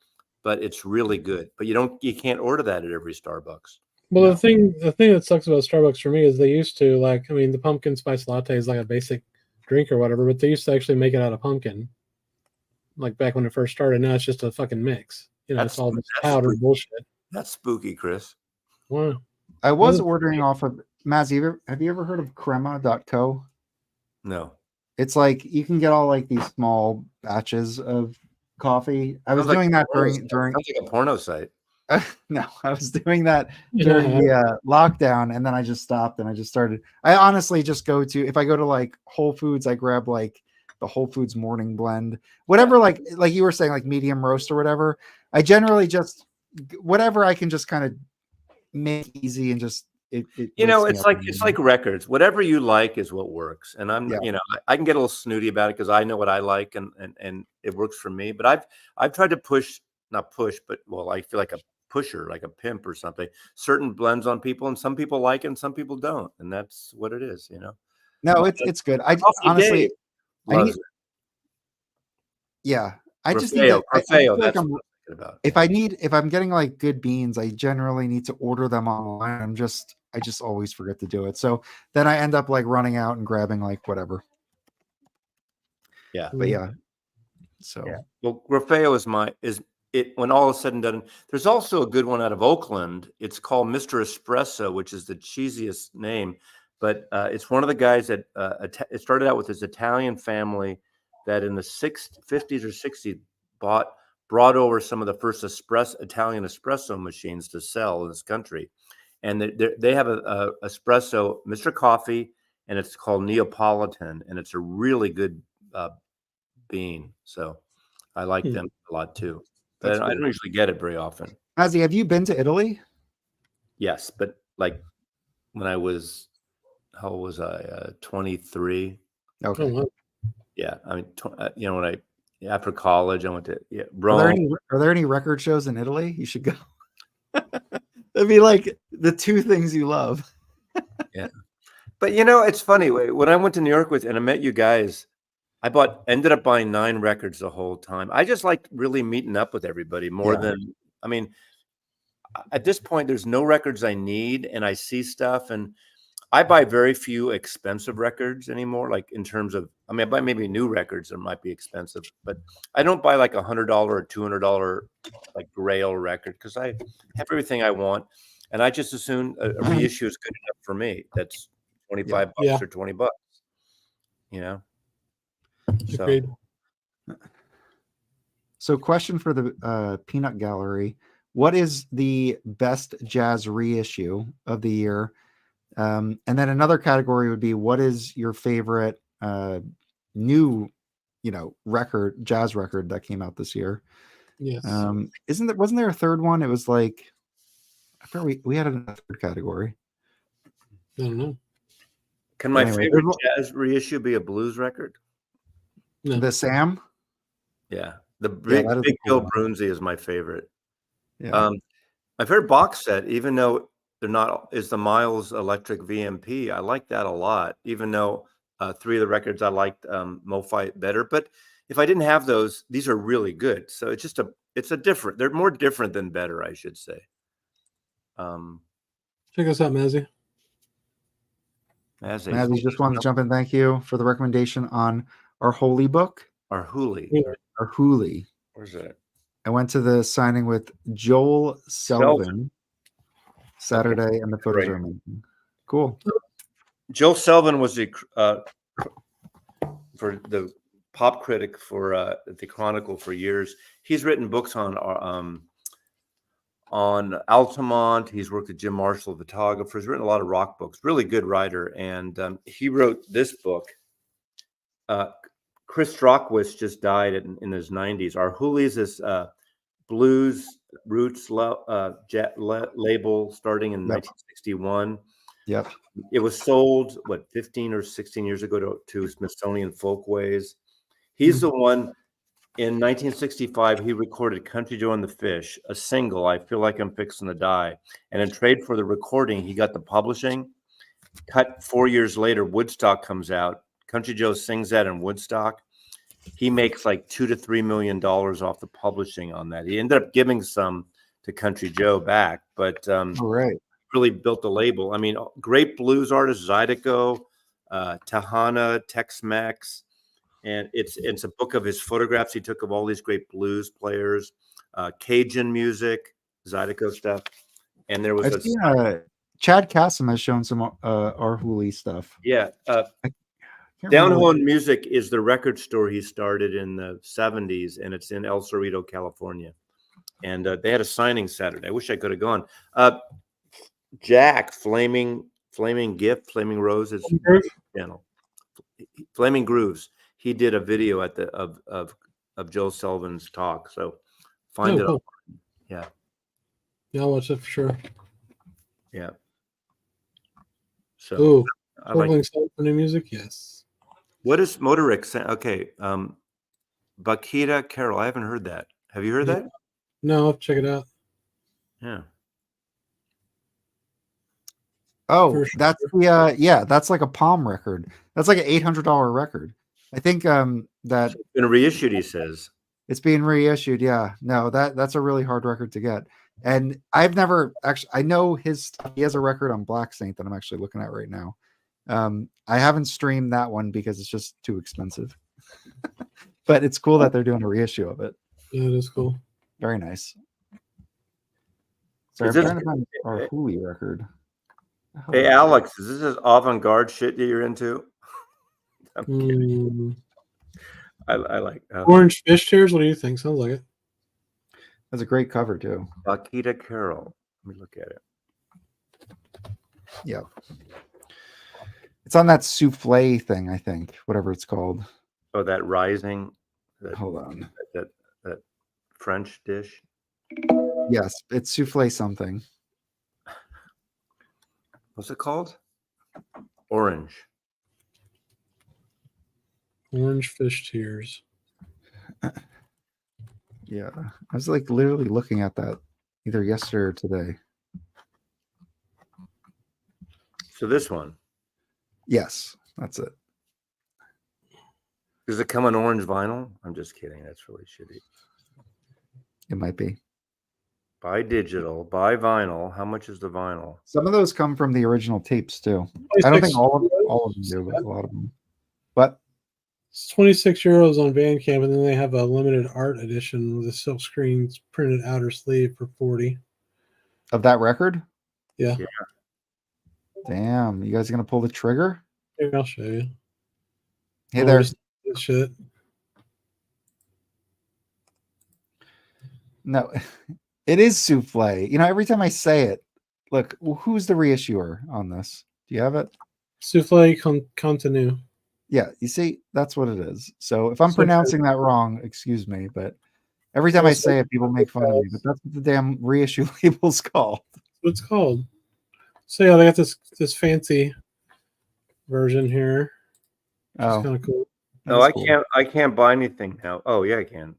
but it's really good. But you can't order that at every Starbucks. Well, the thing that sucks about Starbucks for me is they used to the pumpkin spice latte is like a basic drink or whatever, but they used to actually make it out of pumpkin. Like back when it first started. Now it's just a fucking mix. It's all this powdered bullshit. That's spooky, Chris. Wow. I was ordering off of Mazzy. Have you ever heard of crema.co? No. It's like you can get all like these small batches of coffee. I was doing that during sounds like a porno site. No, I was doing that during the lockdown, and then I just stopped and I just started. I honestly just go to, if I go to like Whole Foods, I grab like the Whole Foods morning blend, whatever, like you were saying, like medium roast or whatever. I generally just whatever I can just kind of make easy and just it's like records. Whatever you like is what works. And I can get a little snooty about it because I know what I like and it works for me. But I've tried to not push, but I feel like a pusher, like a pimp or something, certain blends on people, and some people like it and some people don't, and that's what it is. No, it's good. I honestly. I need if I'm getting like good beans, I generally need to order them online. I just always forget to do it. So then I end up like running out and grabbing like whatever. Yeah. But yeah. So well, Grafeo is it when all is said and done. There's also a good one out of Oakland. It's called Mr. Espresso, which is the cheesiest name. But it's one of the guys that it started out with his Italian family that in the 50s or 60s brought over some of the first Italian espresso machines to sell in this country. And they have a espresso, Mr. Coffee, and it's called Neapolitan, and it's a really good bean. So I like them a lot too. But I don't usually get it very often. Mazzy, have you been to Italy? Yes, but like when I was, how old was I? 23. Okay. Yeah, I mean, after college, I went to Rome. Are there any record shows in Italy? You should go. That'd be like the 2 things you love. Yeah, but it's funny. When I went to New York and I met you guys, ended up buying 9 records the whole time. I just like really meeting up with everybody more than, I mean, at this point, there's no records I need, and I see stuff, and I buy very few expensive records anymore. Like in terms of, I buy maybe new records that might be expensive, but I don't buy like $100 or $200 like Grail record because I have everything I want, and I just assume a reissue is good enough for me. That's $25 or $20. So question for the Peanut Gallery: what is the best jazz reissue of the year? And then another category would be, what is your favorite new, jazz record that came out this year? Yes. Wasn't there a third one? It was like, I forgot we had a third category. I don't know. Can my favorite jazz reissue be a blues record? No. The Sam? Yeah. The Big Bill Brunzi is my favorite. Yeah. My favorite box set, even though is the Miles Electric VMP. I like that a lot, even though 3 of the records I liked MoFi better. But if I didn't have those, these are really good. So it's just they're more different than better, I should say. Check us out, Mazzy. Mazzy just wanted to jump in. Thank you for the recommendation on our Holy book. Our Holy. Our Holy. Where's that? I went to the signing with Joel Selvin. Saturday, and the photos are amazing. Cool. Joe Selvin was the for the pop critic for the Chronicle for years. He's written books on Altamont. He's worked with Jim Marshall, the photographer. He's written a lot of rock books. Really good writer, and he wrote this book. Chris Strockwitz just died in his 90s. Our Hoolies is blues roots label starting in 1961. Yep. It was sold 15 or 16 years ago to Smithsonian Folkways. He's the one in 1965. He recorded "Country Joe and the Fish," a single. I feel like I'm fixing to die. And in trade for the recording, he got the publishing. Cut 4 years later, Woodstock comes out. Country Joe sings that in Woodstock. He makes like $2 to $3 million off the publishing on that. He ended up giving some to Country Joe back, but really built the label. I mean, great blues artists, Zydeco, Tahana, Tex-Mex, and it's a book of his photographs he took of all these great blues players, Cajun music, Zydeco stuff, and there was Chad Kassem has shown some our Hooli stuff. Yeah. Downhome Music is the record store he started in the 70s, and it's in El Cerrito, California. And they had a signing Saturday. I wish I could have gone. Jack, Flaming Roses channel, Flaming Grooves. He did a video at of Joe Selvin's talk. So find it. Cool. Yeah, I'll watch it for sure. Yeah. So I like for new music. Yes. What is Motoric saying? Okay, Bakita Carol. I haven't heard that. Have you heard that? No, I'll check it out. Yeah. Oh, sure. That's that's like a Palm record. That's like an $800 record. I think that it's been reissued. He says it's being reissued. Yeah, no, that's a really hard record to get. And I've never actually. I know he has a record on Black Saint that I'm actually looking at right now. I haven't streamed that one because it's just too expensive. But it's cool that they're doing a reissue of it. Yeah, it is cool. Very nice. So I'm trying to find our Hooli record. Hey, Alex, is this avant-garde shit that you're into? I'm kidding. I like Orange Fish Tears. What do you think? Sounds like it. That's a great cover too. Bakita Carol. Let me look at it. Yeah. It's on that souffle thing, I think, whatever it's called. Oh, that rising. Hold on. That French dish. Yes, it's souffle something. What's it called? Orange Fish Tears. Yeah, I was like literally looking at that either yesterday or today. So this one. Yes, that's it. Does it come on orange vinyl? I'm just kidding. That's really shitty. It might be. Buy digital, buy vinyl. How much is the vinyl? Some of those come from the original tapes too. I don't think all of them do, but a lot of them. But it's €26 on Bandcamp, and then they have a limited art edition with a silk screen printed outer sleeve for $40. Of that record? Yeah. Damn, you guys are gonna pull the trigger? Here, I'll show you. Hey, there's shit. No, it is souffle. You know, every time I say it, look, who's the reissuer on this? Do you have it? Souffle Continue. Yeah, you see, that's what it is. So if I'm pronouncing that wrong, excuse me, but every time I say it, people make fun of me. But that's what the damn reissue label's called. What's it called? So yeah, they got this fancy version here. It's kind of cool. No, I can't buy anything now. Oh yeah, I can.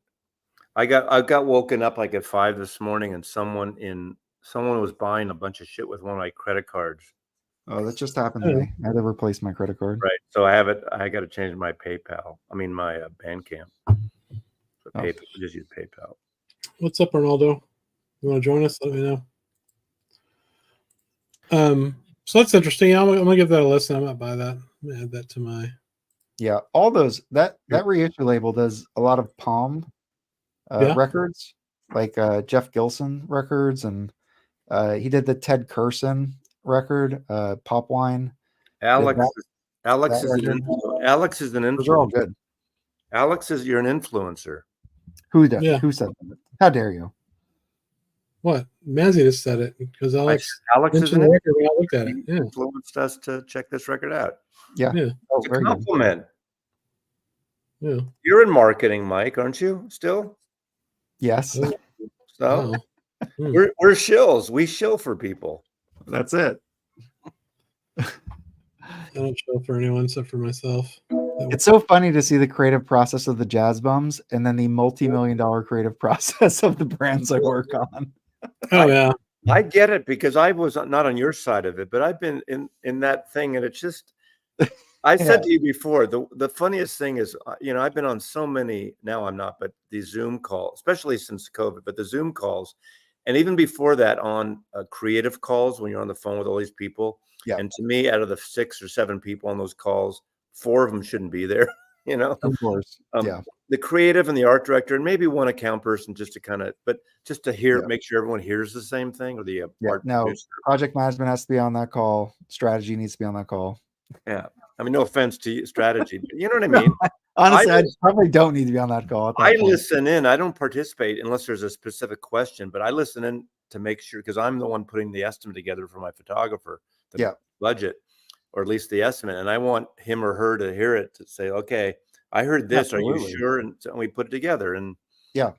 I got woken up like at 5 this morning, and someone was buying a bunch of shit with one of my credit cards. Oh, that just happened to me. I had to replace my credit card. Right. So I got to change my PayPal. I mean my Bandcamp. So PayPal, just use PayPal. What's up, Ronaldo? You want to join us? Let me know. So that's interesting. I'm gonna give that a listen. I might buy that. I'm gonna add that to my. Yeah, all those that reissue label does a lot of Palm records, like Jeff Gilson records, and He did the Ted Curson record, Pop Wine. Alex is an record. Alex is an Those are all influencer. good. You're an influencer. Who said that? How dare you? What? Mazzy just said it because Alex is an the record when I looked at it. He influenced us to check this record out. Yeah. It's a compliment. Good. Yeah. You're in marketing, Mike, aren't you? Still? Yes. So we're shills. We shill for people. That's it. I don't chill for anyone except for myself. It's so funny to see the creative process of the Jazz Bums and then the multi-million-dollar creative process of the brands I work on. Oh yeah, I get it because I was not on your side of it, but I've been in that thing, and it's just. I said to you before, the funniest thing is, I've been on so many. Now I'm not, but these Zoom calls, especially since COVID, but the Zoom calls, and even before that, on creative calls when you're on the phone with all these people. Yeah. And to me, out of the 6 or 7 people on those calls, 4 of them shouldn't be there. Of course. The creative and the art director, and maybe one account person, just to hear, make sure everyone hears the same thing, or the art producer. Project management has to be on that call. Strategy needs to be on that call. Yeah, I mean, no offense to you, strategy, but you know what I mean. Honestly, I probably don't need to be on that call. I listen in. I don't participate unless there's a specific question, but I listen in to make sure, because I'm the one putting the estimate together for my photographer, the budget, or at least the estimate, and I want him or her to hear it to say, okay, I heard this. Absolutely. Are you sure? And we put it together, and do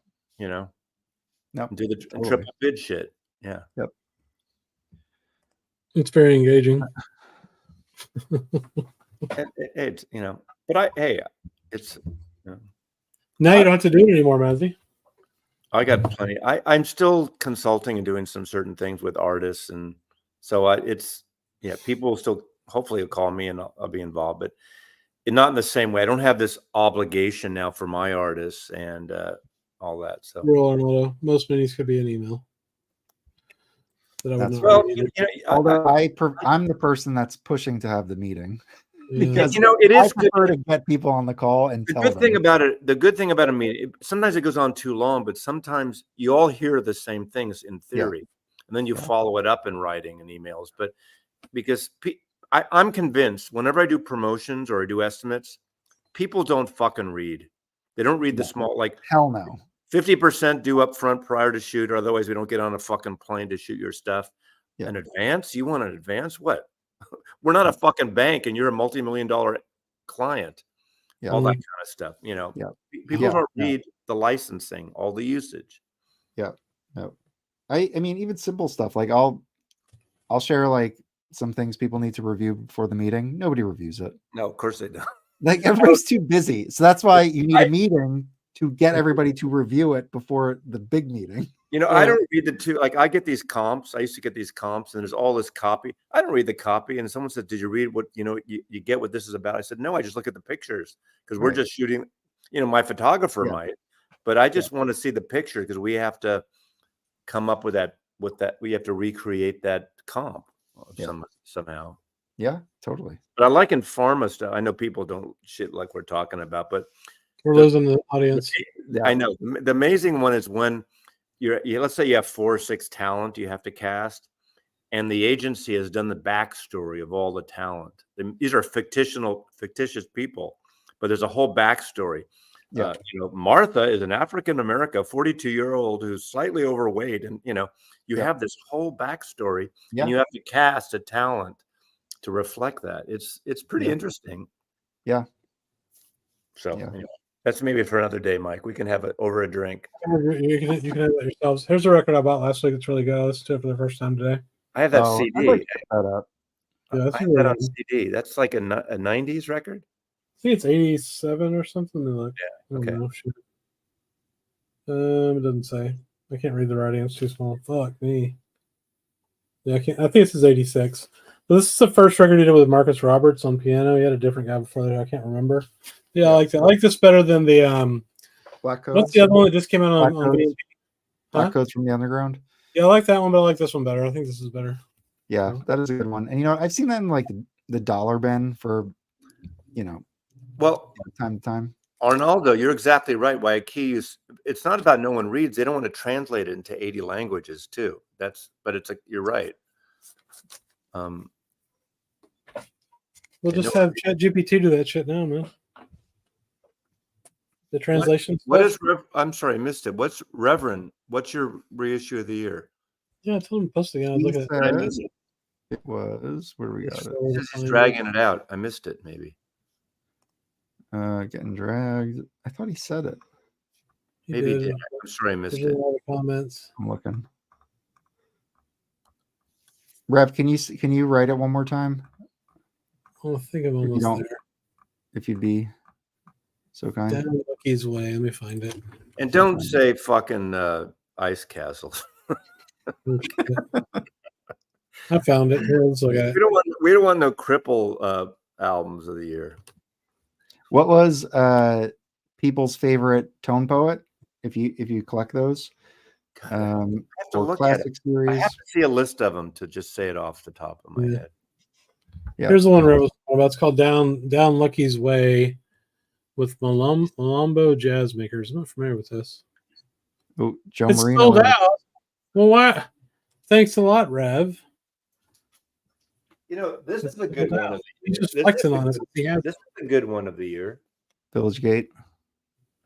the triple bid shit. Yeah. Yep. It's very engaging. It's but it's now you don't have to do it anymore, Mazzy. I got plenty. I'm still consulting and doing some certain things with artists, and so people will still hopefully will call me and I'll be involved, but not in the same way. I don't have this obligation now for my artists and all that. So most meetings could be an email. I'm the person that's pushing to have the meeting. Because it is good to get people on the call and tell them. The good thing about a meeting, sometimes it goes on too long, but sometimes you all hear the same things in theory, and then you follow it up in writing and emails. But because I'm convinced whenever I do promotions or I do estimates, people don't fucking read. They don't read the small, hell no. 50% due up front prior to shoot, or otherwise we don't get on a fucking plane to shoot your stuff. In advance? You want an advance? What? We're not a fucking bank, and you're a multi-million-dollar client. All that kind of stuff. People don't read the licensing, all the usage. Yeah. No. I mean, even simple stuff like I'll share some things people need to review before the meeting. Nobody reviews it. No, of course they don't. Everybody's too busy, so that's why you need a meeting to get everybody to review it before the big meeting. I don't read the two. I get these comps. I used to get these comps, and there's all this copy. I don't read the copy. And someone said, "Did you read what you get what this is about?" I said, "No, I just look at the pictures because we're just shooting." My photographer might, but I just want to see the picture because we have to come up with that. We have to recreate that comp somehow. Yeah, totally. But I like in pharma stuff. I know people don't shit like we're talking about, but we're losing the audience. I know. The amazing one is when let's say you have 4 or 6 talent you have to cast, and the agency has done the backstory of all the talent. These are fictitious people, but there's a whole backstory. Martha is an African-American 42-year-old who's slightly overweight, and you have this whole backstory, and you have to cast a talent to reflect that. It's pretty interesting. Yeah. So that's maybe for another day, Mike. We can have it over a drink. You can have that yourselves. Here's a record I bought last week. It's really good. I listened to it for the first time today. I have that CD. I'd like to pick that up. Yeah, that's I have that on CD. That's like a 90s record. I think it's 87 or something. Okay. It doesn't say. I can't read the writing. It's too small. Fuck me. Yeah, I can't. I think this is 86. But this is the first record he did with Marcus Roberts on piano. He had a different guy before that. I can't remember. Yeah, I like that. I like this better than the Black Codes. What's the other one that just came out on BNP? Black Codes from the Underground. Yeah, I like that one, but I like this one better. I think this is better. Yeah, that is a good one. And I've seen that in the dollar bin for time to time. Arnaldo, you're exactly right. Why a key is, it's not about no one reads. They don't want to translate it into 80 languages too. But it's like, you're right. We'll just have ChatGPT do that shit now, man. The translation. I'm sorry, I missed it. What's Reverend? What's your reissue of the year? Yeah, I told him to post it again. Look at it. It was where we got it. He's dragging it out. I missed it, maybe. Getting dragged. I thought he said it. Maybe he did. I'm sorry, I missed it. A lot of comments. I'm looking. Rev, can you write it one more time? I think I'm almost there. If you'd be so kind. Down Lucky's way. Let me find it. And don't say fucking ice castles. I found it. Here, let's look at it. We don't want no cripple albums of the year. What was people's favorite tone poet? If you collect those, or classic series. I have to see a list of them to just say it off the top of my head. Yeah. Here's the one I was talking about. It's called Down Lucky's Way with Malombo Jazz Makers. I'm not familiar with this. Oh, Joe it's Marino. Sold out. Well, why? Thanks a lot, Rev. You know, this is a good one of the year. Just flexing on us. This is a good one of the year. Village Gate.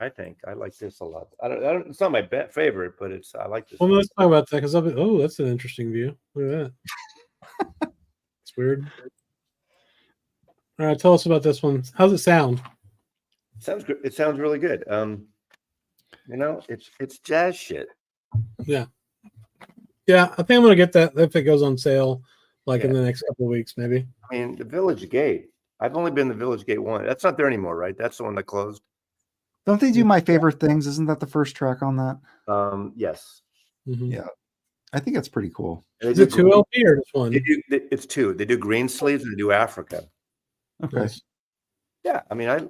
I think I like this a lot. I don't. It's not my favorite, but I like this. Well, let's talk about that because that's an interesting view. Look at that. It's weird. All right, tell us about this one. How's it sound? Sounds good. It sounds really good. You know, it's jazz shit. Yeah. Yeah, I think I'm gonna get that if it goes on sale, in the next couple of weeks, maybe. I mean, the Village Gate. I've only been the Village Gate one. That's not there anymore, right? That's the one that closed. Don't they do My Favorite Things? Isn't that the first track on that? Yes. Mm-hmm. Yeah, I think it's pretty cool. Is it 2 LP or just one? It's 2. They do Green Sleeves and they do Africa. Okay. Nice. Yeah, I mean,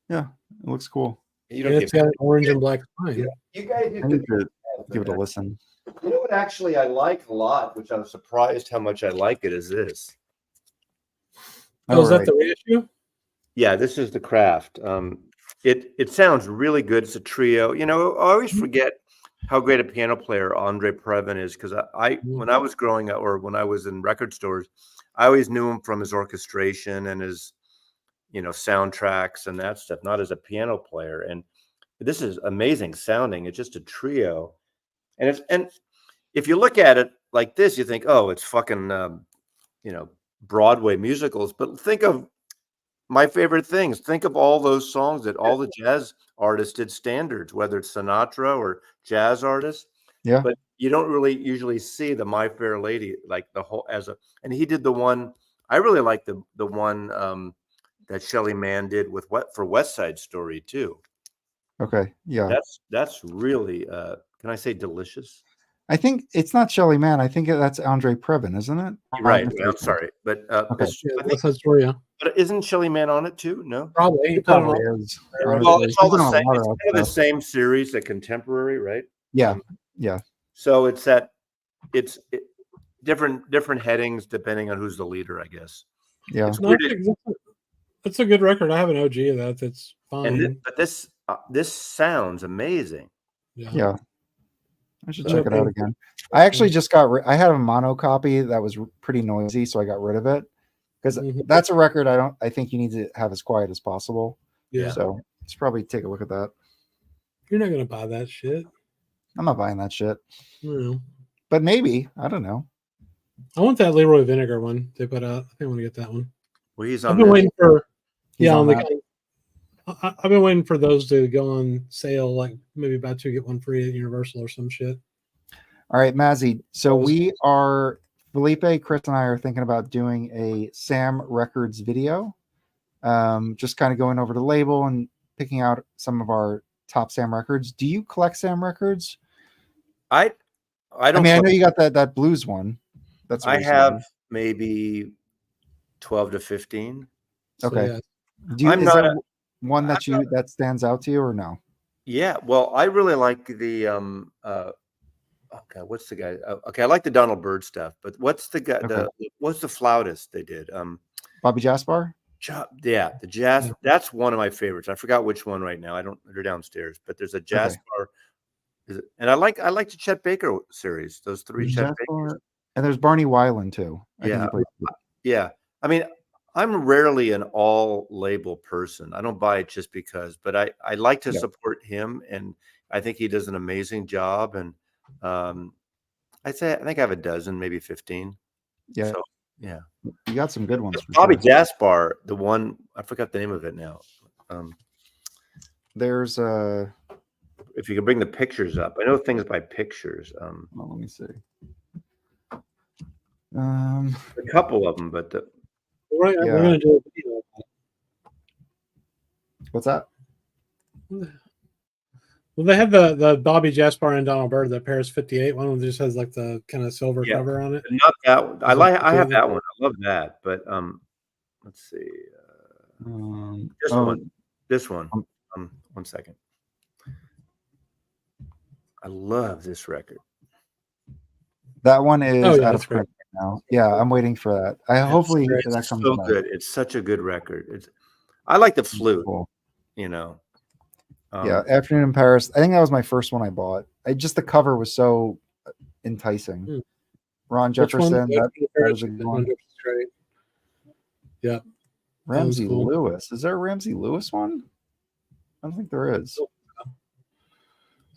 yeah, it looks cool. It's got an orange and black spine. You guys I need to give it a listen. You know what? Actually, I like a lot, which I'm surprised how much I like it. Is this? Oh, is that the reissue? Yeah, this is the Craft. It sounds really good. It's a trio. You know, I always forget how great a piano player Andre Previn is because when I was growing up or when I was in record stores, I always knew him from his orchestration and his, soundtracks and that stuff, not as a piano player. And this is amazing sounding. It's just a trio, and if you look at it like this, you think, oh, it's fucking Broadway musicals. But think of My Favorite Things. Think of all those songs that all the jazz artists did standards, whether it's Sinatra or jazz artists. Yeah. But you don't really usually see the My Fair Lady like the whole and he did the one. I really like the one that Shelley Mann did with for West Side Story too. Okay. Yeah. That's really can I say delicious? I think it's not Shelley Mann. I think that's Andre Previn, isn't it? Right. I'm sorry, but West Side Story. Yeah. But isn't Shelley Mann on it too? No, probably. It probably is. Well, it's all the same. It's kind of the same series, the contemporary, right? Yeah. Yeah. So it's different headings depending on who's the leader, I guess. Yeah. That's a good record. I have an OG of that. That's fine. But this sounds amazing. Yeah. I should check it out again. I actually just I had a mono copy that was pretty noisy, so I got rid of it because that's a record I think you need to have as quiet as possible. Yeah. So let's probably take a look at that. You're not gonna buy that shit. I'm not buying that shit. No. But maybe. I don't know. I want that Leroy Vinegar one they put out. I think I want to get that one. Well, he's on. I've been waiting for. I've been waiting for those to go on sale, like maybe buy 2 get 1 free at Universal or some shit. All right, Mazzy. So Felipe, Chris, and I are thinking about doing a Sam Records video. Just kind of going over the label and picking out some of our top Sam records. Do you collect Sam records? I don't. I mean, I know you got that blues one. I have maybe 12 to 15. Okay. So, yeah. Is there one that stands out to you or no? Yeah. Well, I really like the okay, what's the guy? Okay, I like the Donald Byrd stuff, but what's the guy? What's the flautist they did? Bobby Jaspar. Yeah, the jazz. That's one of my favorites. I forgot which one right now. I don't. They're downstairs, but there's a Jaspar. And I like the Chet Baker series. Those three Chet Bakers. And there's Barney Weiland too. Yeah. I mean, I'm rarely an all label person. I don't buy it just because, but I like to support him, and I think he does an amazing job. And I think I have a dozen, maybe 15. Yeah. So, yeah. You got some good ones. Bobby Jaspar, the one, I forgot the name of it now. There's if you can bring the pictures up. I know things by pictures. Well, let me see. A couple of them, but we're gonna do a video. What's that? Well, they have the Bobby Jaspar and Donald Byrd, the Paris 58 one that just has like the kind of silver cover on it. Not that one. I have that one. I love that. But let's see. This one. 1 second. I love this record. That one is out of print now. Yeah, I'm waiting for that. Hopefully that comes so good. It's such a good record. I like the flute. Cool. You know. Afternoon in Paris. I think that was my first one I bought. The cover was so enticing. Ron Jefferson. That was a good one. Yeah. Ramsey Lewis. Is there a Ramsey Lewis one? I don't think there is.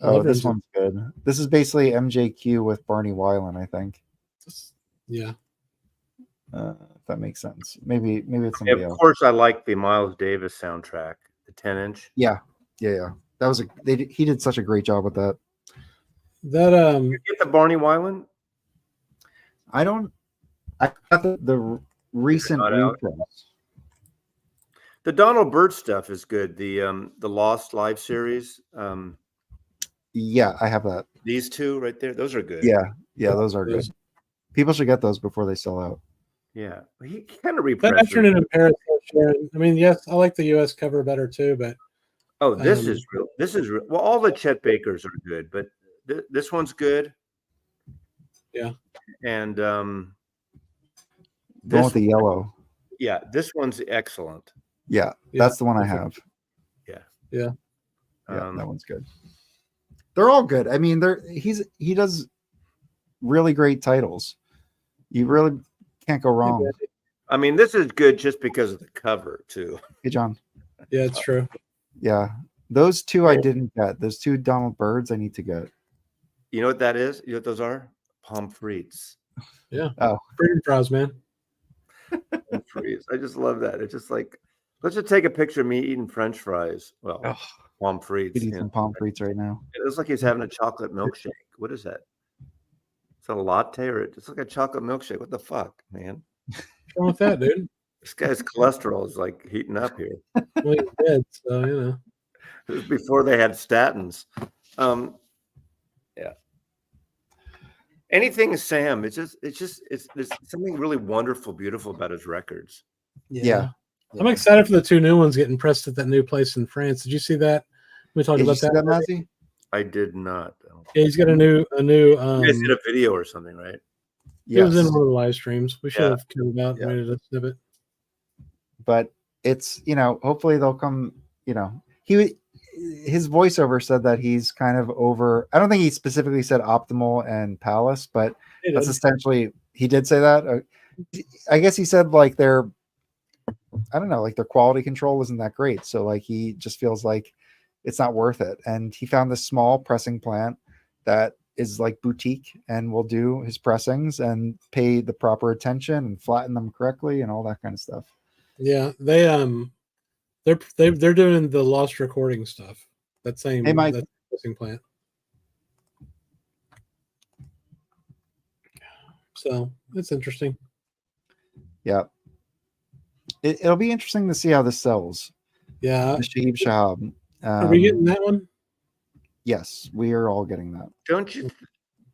Oh, this one's good. This is basically MJQ with Barney Weiland, I think. Yeah. If that makes sense. Maybe it's somebody else. Of course, I like the Miles Davis soundtrack, the 10-inch. Yeah. That was he did such a great job with that. That you get the Barney Weiland? I got the recent repress. The Donald Byrd stuff is good. The Lost Live series. Yeah, I have that. These two right there, those are good. Yeah, those are good. People should get those before they sell out. Yeah, he kind of repressed. That Afternoon in Paris. I mean, yes, I like the U.S. cover better too, but this is real. This is real. Well, all the Chet Bakers are good, but this one's good. Yeah, and going with the yellow. Yeah, this one's excellent. Yeah, that's the one I have. Yeah, that one's good. They're all good. I mean, he does really great titles. You really can't go wrong. I mean, this is good just because of the cover too. Hey, John. Yeah, it's true. Yeah, those two I didn't get. Those two Donald Byrds I need to get. You know what that is? You know what those are? Pommes frites. Yeah. Oh, freedom fries, man. Pommes frites. I just love that. It's just like, let's just take a picture of me eating French fries. Well, pommes frites. Eating some pommes frites right now. It looks like he's having a chocolate milkshake. What is that? Is that a latte or it's like a chocolate milkshake? What the fuck, man? What's wrong with that, dude? This guy's cholesterol is like heating up here. Well, he's dead, so you know. It was before they had statins. Yeah. Anything Sam, it's there's something really wonderful, beautiful about his records. Yeah. I'm excited for the two new ones getting pressed at that new place in France. Did you see that? We talked about that. Nazi? I did not. Yeah, he's got a new. You guys did a video or something, right? It was in one of the live streams. We should have come out and made a snippet. But it's, hopefully they'll come, his voiceover said that he's kind of over. I don't think he specifically said Optimal and Palace, but that's essentially, he did say that. I guess he said like their quality control isn't that great. So like, he just feels like it's not worth it. And he found this small pressing plant that is like boutique and will do his pressings and pay the proper attention and flatten them correctly and all that kind of stuff. Yeah, they're doing the lost recording stuff. That same that pressing plant. So it's interesting. Yeah, it'll be interesting to see how this sells. Yeah, the Shahib Shahab. Are we getting that one? Yes, we are all getting that. Don't you?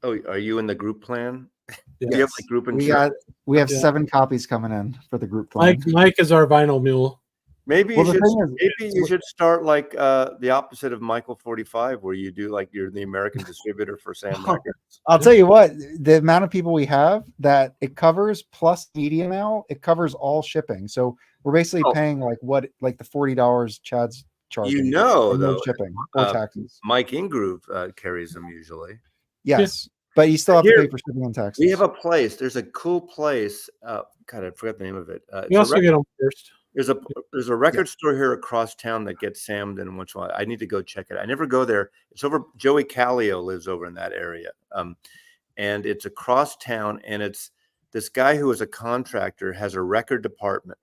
Oh, are you in the group plan? Yes. Do you have like group insurance? We have 7 copies coming in for the group plan. Mike is our vinyl mule. Maybe you should start like the opposite of Michael 45, where you do like you're the American distributor for Sam Records. I'll tell you what, the amount of people we have that it covers plus media now, it covers all shipping. So We're basically paying like the $40 Chad's charging. Though, shipping or taxes. Mike Ingroove carries them usually. Yes, but you still have to pay for shipping and taxes. We have a place. There's a cool place. God, I forgot the name of it. You also get them first. There's a record store here across town that gets Sammed in once in a while. I need to go check it. I never go there. It's over. Joey Callio lives over in that area, and it's across town. And it's this guy who is a contractor has a record department.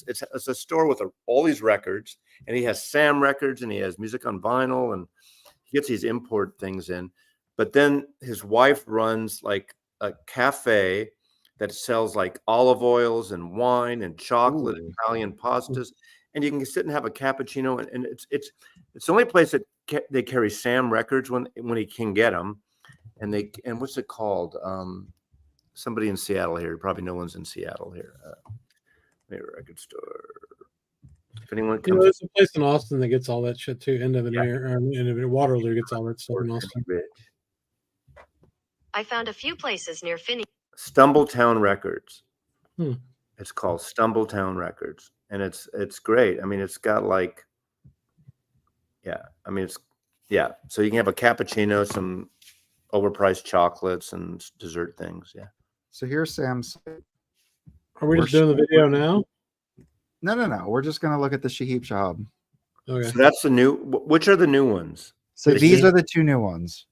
It's a store with all these records, and he has Sam records, and he has music on vinyl, and he gets these import things in. But then his wife runs like a cafe that sells like olive oils and wine and chocolate, and Italian pastas, and you can sit and have a cappuccino. And it's the only place that they carry Sam records when he can get them. And what's it called? Somebody in Seattle here. Probably no one's in Seattle here. Maybe a record store. If anyone comes, there's a place in Austin that gets all that shit too. End of Waterloo gets all that stuff in Austin. I found a few places near Finney. Stumbletown Records. It's called Stumbletown Records, and it's great. I mean, it's got like, so you can have a cappuccino, some overpriced chocolates, and dessert things. Yeah. So here's Sam's. Are we just doing the video now? No. We're just gonna look at the Shahib Shahab. Okay. So that's the new. Which are the new ones? So these are the two new ones.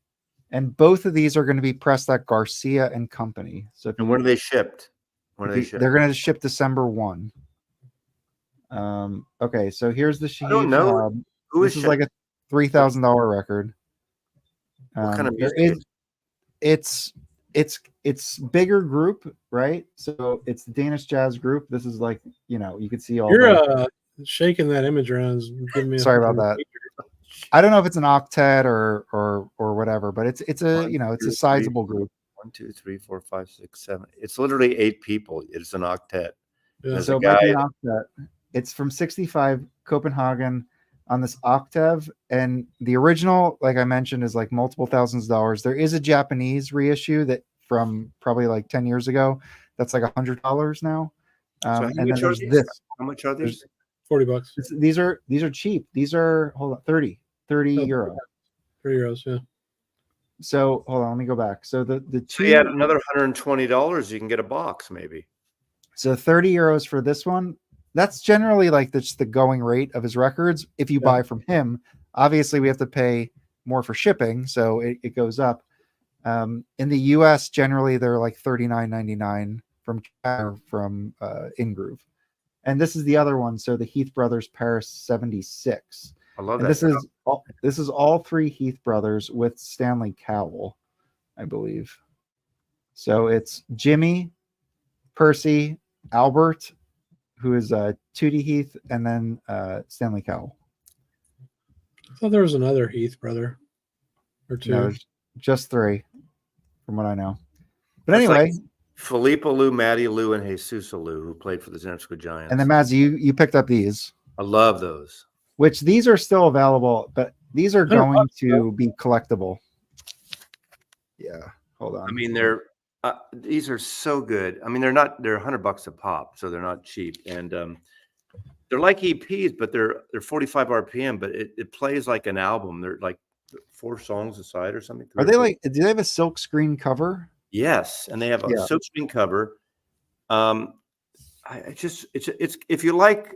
And both of these are going to be pressed at Garcia and Company. So when are they shipped? They're going to ship December 1. Okay, so here's the Shahib. I don't know. This is like a $3,000 record. What kind of music? It's bigger group, right? So it's the Danish jazz group. This is like, you can see all. You're shaking that image around. Giving me Sorry about that. I don't know if it's an octet or whatever, but it's a sizable group. 1, 2, 3, 4, 5, 6, 7. It's literally 8 people. It's an octet. Yeah. So an octet. It's from 65 Copenhagen on this octave, and the original, like I mentioned, is like multiple thousands of dollars. There is a Japanese reissue that from probably like 10 years ago. That's like $100 now. And then there's this. How much are these? $40. These are cheap. These are 30 euro. 30 euros, yeah. So hold on, let me go back. So the two. So you add another $120, you can get a box maybe. So 30 euros for this one. That's generally like just the going rate of his records. If you buy from him, obviously we have to pay more for shipping, so it goes up. In the US, generally they're like $39.99 from Ingroove. And this is the other one. So the Heath Brothers Paris 76. I love and that. This is all 3 Heath Brothers with Stanley Cowell, I believe. So it's Jimmy, Percy, Albert, who is Tootie Heath, and then Stanley Cowell. I thought there was another Heath brother or 2. No, just 3, from what I know. But anyway. Like Philippa Lou, Matty Lou, and Jesus Lou, who played for the San Francisco Giants. And then, Mads, you picked up these. I love those. Which these are still available, but these are going to be collectible. Yeah, hold on. I mean, these are so good. I mean, they're $100 a pop, so they're not cheap. And they're like EPs, but they're 45 RPM, but it plays like an album. They're like 4 songs a side or something. Are they like? Do they have a silk screen cover? Yes, and they have a silkscreen cover. It's if you like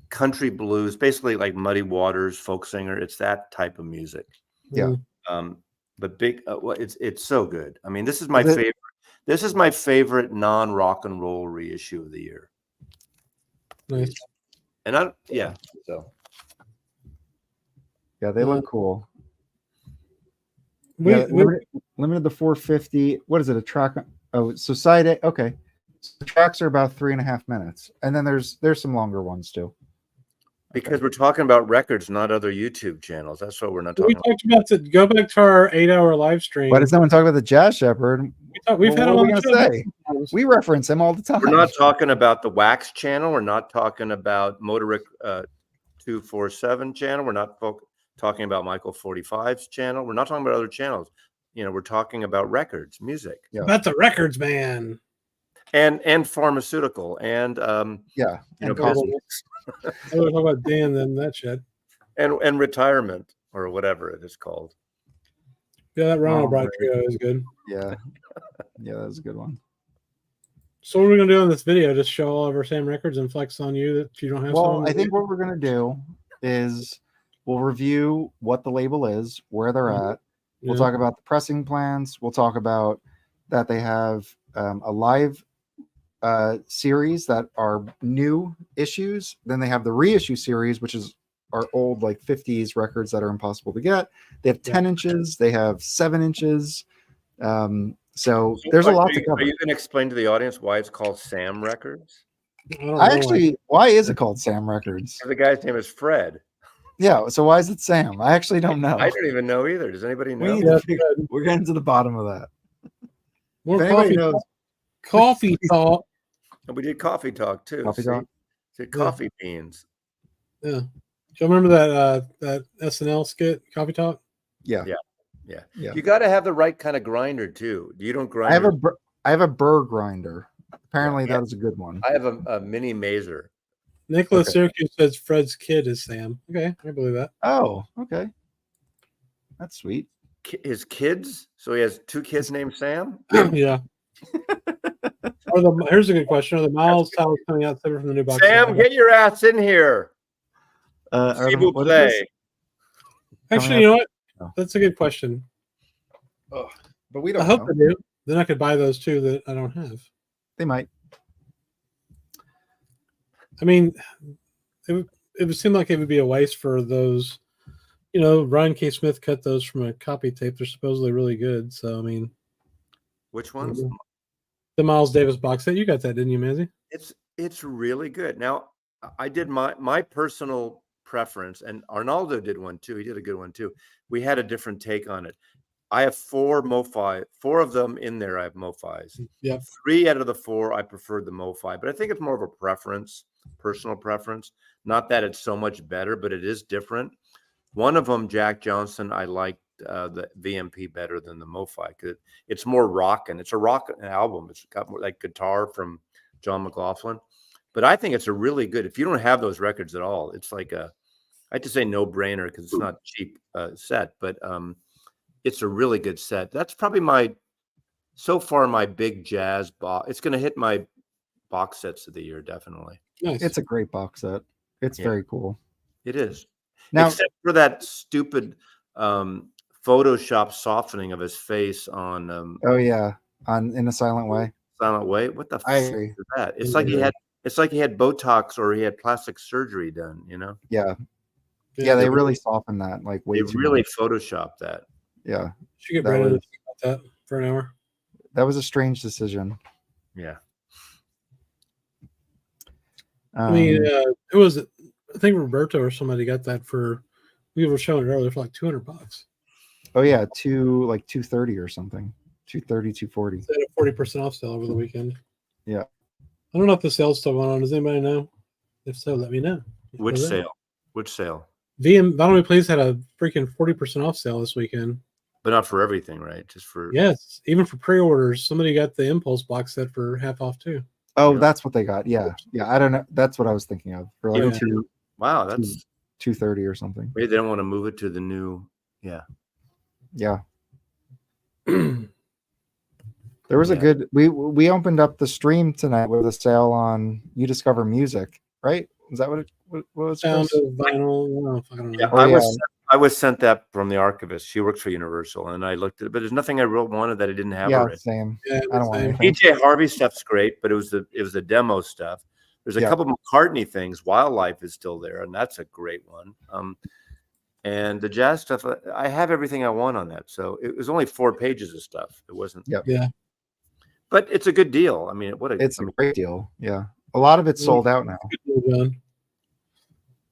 country blues, basically like Muddy Waters, folk singer, it's that type of music. Yeah. But it's so good. I mean, this is my favorite. This is my favorite non-rock and roll reissue of the year. Nice. And so they look cool. Limited to 450. What is it? A track? Oh, so side A. Okay, so the tracks are about 3.5 minutes, and then there's some longer ones too. Because we're talking about records, not other YouTube channels. That's what we're not talking about. We talked about to go back to our 8-hour live stream. Why does no one talk about the Jazz Shepherd? We've had him on the show. We reference him all the time. We're not talking about the Wax channel. We're not talking about Motoric 247 channel. We're not talking about Michael 45's channel. We're not talking about other channels. We're talking about records, music. Yeah. That's the records, man. and pharmaceutical and and business I want to talk about Dan than that shit. and retirement or whatever it is called. Yeah, that Ronald Bride trio is good. Yeah, that was a good one. So what are we gonna do on this video? Just show all of our Sam records and flex on you that you don't have. Well, I think what we're gonna do is we'll review what the label is, where they're at. We'll talk about the pressing plans. We'll talk about that they have a live series that are new issues. Then they have the reissue series, which is our old like 50s records that are impossible to get. They have 10 inches. They have 7 inches. So there's a lot to cover. Are you going to explain to the audience why it's called Sam Records? Why is it called Sam Records? The guy's name is Fred. Yeah, so why is it Sam? I actually don't know. I don't even know either. Does anybody know? We're getting to the bottom of that. More coffee talk. And we did coffee talk too. Coffee beans. Yeah. Do you remember that SNL skit, Coffee Talk? Yeah. You got to have the right kind of grinder too. You don't grind. I have a burr grinder. Apparently, that is a good one. I have a mini mazer. Nicholas Syracuse says Fred's kid is Sam. Okay, I believe that. Oh, okay. That's sweet. His kids? So he has 2 kids named Sam? Yeah. Here's a good question. Are the Miles towels coming out separate from the new box? Sam, get your ass in here. Actually, you know what? That's a good question. But we don't I hope they do. Then I could buy those too that I don't have. They might. I mean, it would seem like it would be a waste for those. You know, Ryan K. Smith cut those from a copy tape. They're supposedly really good. So, I mean. Which ones? The Miles Davis box set. You got that, didn't you, Mazzy? It's really good. Now, I did my personal preference, and Arnaldo did one too. He did a good one too. We had a different take on it. I have 4 MoFi, 4 of them in there. I have MoFis. Yeah. 3 out of the 4 I preferred the MoFi, but I think it's more of a preference, personal preference. Not that it's so much better, but it is different. One of them, Jack Johnson, I liked the VMP better than the MoFi because it's more rockin'. It's a rockin' album. It's got more like guitar from John McLaughlin, but I think it's a really good. If you don't have those records at all, it's like I have to say no brainer because it's not cheap set, but it's a really good set. That's probably so far my big jazz box. It's going to hit my box sets of the year, definitely. Nice. It's a great box set. It's very cool. It is. Now, except for that stupid Photoshop softening of his face on. In a Silent Way. Silent Way. What the fuck is that? It's like he had Botox or he had plastic surgery done. You know. Yeah. Yeah, they really softened that. Like they really photoshopped that. Yeah. Should get Brandon to think about that for an hour. That was a strange decision. Yeah. I mean, it was. I think Roberto or somebody got that for. We were showing it earlier for like $200. Oh yeah, 230 or something. 230, 240. They had a 40% off sale over the weekend. Yeah. I don't know if the sale's still going on. Does anybody know? If so, let me know. Which sale? Which sale? Vinyl Please had a freaking 40% off sale this weekend. But not for everything, right? Just for even for pre-orders. Somebody got the Impulse box set for half off too. Oh, that's what they got. Yeah. I don't know. That's what I was thinking of. For like wow, that's 230 or something. Maybe they don't want to move it to the new. Yeah. There was a good. We opened up the stream tonight with a sale on You Discover Music, right? Is that what it was? Sound of Vinyl. I don't know. Yeah, I was sent that from the archivist. She works for Universal, and I looked at it, but there's nothing I really wanted that I didn't have already. Same. Yeah, I don't want anything. PJ Harvey stuff's great, but it was the demo stuff. There's a couple McCartney things. Wildlife is still there, and that's a great one. And the jazz stuff, I have everything I want on that. So it was only 4 pages of stuff. It wasn't. Yeah. But it's a good deal. I mean, it's a great deal. Yeah. A lot of it's sold out now.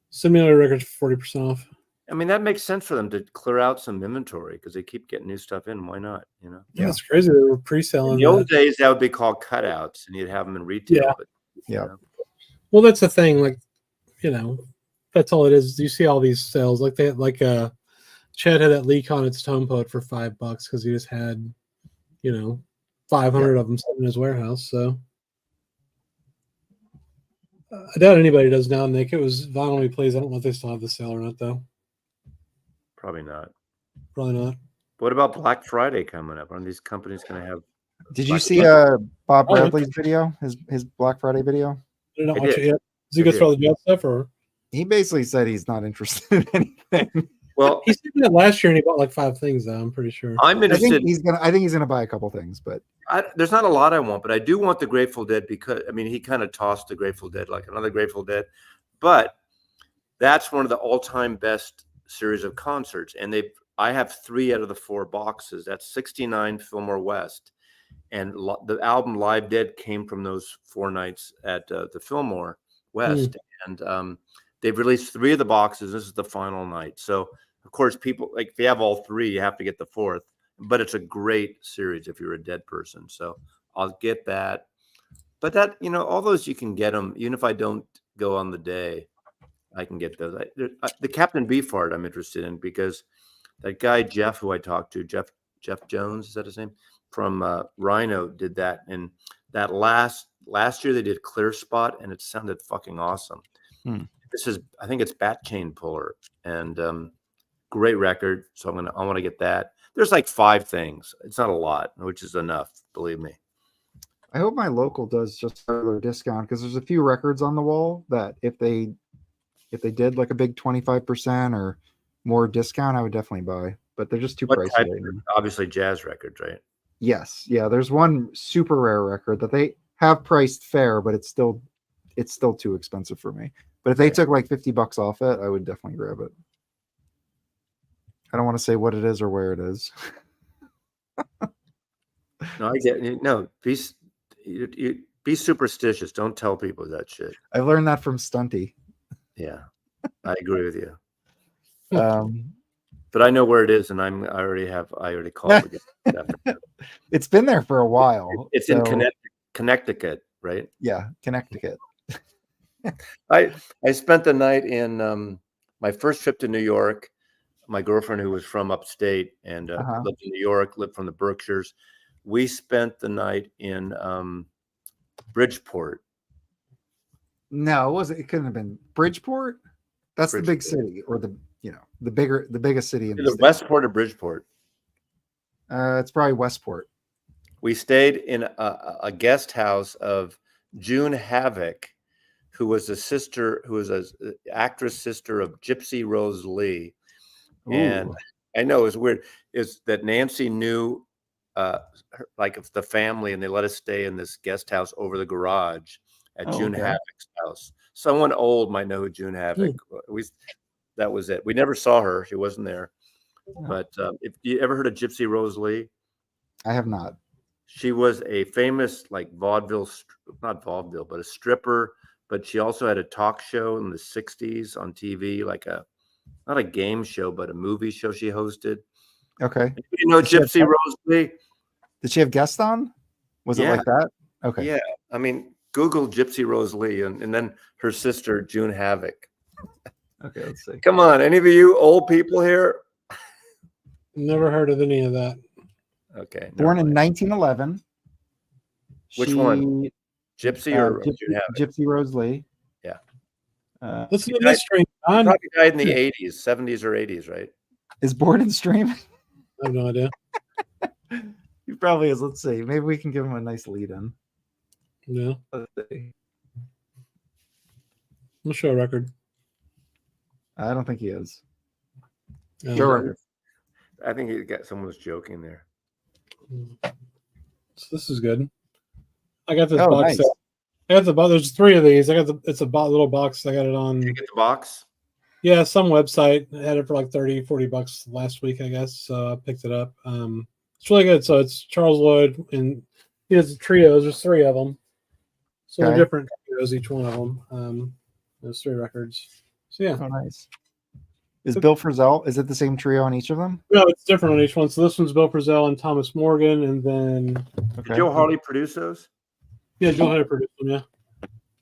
Simulator Records for 40% off. I mean, that makes sense for them to clear out some inventory because they keep getting new stuff in. Why not? You know? Yeah, it's crazy. They were pre-selling. In the old days, that would be called cutouts, and you'd have them in retail. Yeah. But, yeah. You know. Well, that's the thing. Like, that's all it is. You see all these sales. Like Chad had that Lee Konitz Tone Poet for $5 because he just had, 500 of them sitting in his warehouse. So I doubt anybody does now, Nick. It was vinyl replays. I don't know if they still have the sale or not, though. Probably not. Probably not. What about Black Friday coming up? Aren't these companies going to have? Did you Black see Bob Bradley's video? His Black Friday video? I did not I watch did. it yet. Does he go through all the jail stuff, or He basically said he's not interested in anything. Well, he said that last year and he bought like 5 things? Though I'm pretty sure. I'm I think interested. he's gonna buy a couple things, but There's not a lot I want, but I do want the Grateful Dead because I mean he kind of tossed the Grateful Dead like another Grateful Dead, but that's one of the all-time best series of concerts, and I have 3 out of the 4 boxes. That's 69 Fillmore West, and the album Live Dead came from those 4 nights at the Fillmore West, and they've released 3 of the boxes. This is the final night, so of course people like if you have all 3, you have to get the 4th. But it's a great series if you're a Dead person. So I'll get that. But that, all those you can get them. Even if I don't go on the day, I can get those. The Captain Beefheart I'm interested in because that guy, Jeff, who I talked to, Jeff Jones, is that his name? From Rhino did that. And that last year they did Clear Spot and it sounded fucking awesome. I think it's Bat Chain Puller and great record. So I want to get that. There's like 5 things. It's not a lot, which is enough, believe me. I hope my local does just a regular discount because there's a few records on the wall that if they did like a big 25% or more discount, I would definitely buy. But they're just too pricey right now. Obviously, jazz records, right? Yes, yeah. There's one super rare record that they have priced fair, but it's still too expensive for me. But if they took like $50 off it, I would definitely grab it. I don't want to say what it is or where it is. No, I get no. Be superstitious. Don't tell people that shit. I learned that from Stunty. Yeah, I agree with you. But I know where it is, and I already called again. It's been there for a while. It's in Connecticut, right? Yeah, Connecticut. I spent the night in my first trip to New York. My girlfriend, who was from upstate and lived in New York, lived from the Berkshires. We spent the night in Bridgeport. No, it wasn't. It couldn't have been Bridgeport. That's the big city, or the biggest city in the state. Westport or Bridgeport. It's probably Westport. We stayed in a guest house of June Havoc, who was an actress sister of Gypsy Rose Lee. Ooh. And I know it's weird is that Nancy knew like of the family and they let us stay in this guest house over the garage at June Havoc's house. Someone old might know who June Havoc. That was it. We never saw her. She wasn't there. But if you ever heard of Gypsy Rose Lee? I have not. She was a famous like not vaudeville, but a stripper. But she also had a talk show in the 60s on TV, like not a game show, but a movie show she hosted. Okay. You know Gypsy Rose Lee? Did she have guests on? Was it like that? Okay. Yeah. I mean, Google Gypsy Rose Lee and then her sister, June Havoc. Okay, let's see. Come on. Any of you old people here? Never heard of any of that. Okay. Born in 1911. Which one? Gypsy or June Havoc? Gypsy Rose Lee. Yeah. This is a mystery. Probably died in the 80s, 70s or 80s, right? Is born in stream? I have no idea. He probably is. Let's see. Maybe we can give him a nice lead in. Yeah. Let's see. We'll show a record. I don't think he is. Sure. I think someone was joking there. So this is good. I got this box. Nice. Set. I got the box. There's 3 of these. It's a little box. I got it on. Did you get the box? Yeah, some website had it for like $30-$40 last week, I guess. So I picked it up. It's really good. So it's Charles Lloyd, and he has trios. There's 3 of them. So they're different trios, each one of them. There's 3 records. So yeah. Oh, nice. Is Bill Frisell? Is it the same trio on each of them? No, it's different on each one. So this one's Bill Frisell and Thomas Morgan, and then Did Joe Harley produce those? Yeah, Joe Harley produced them. Yeah.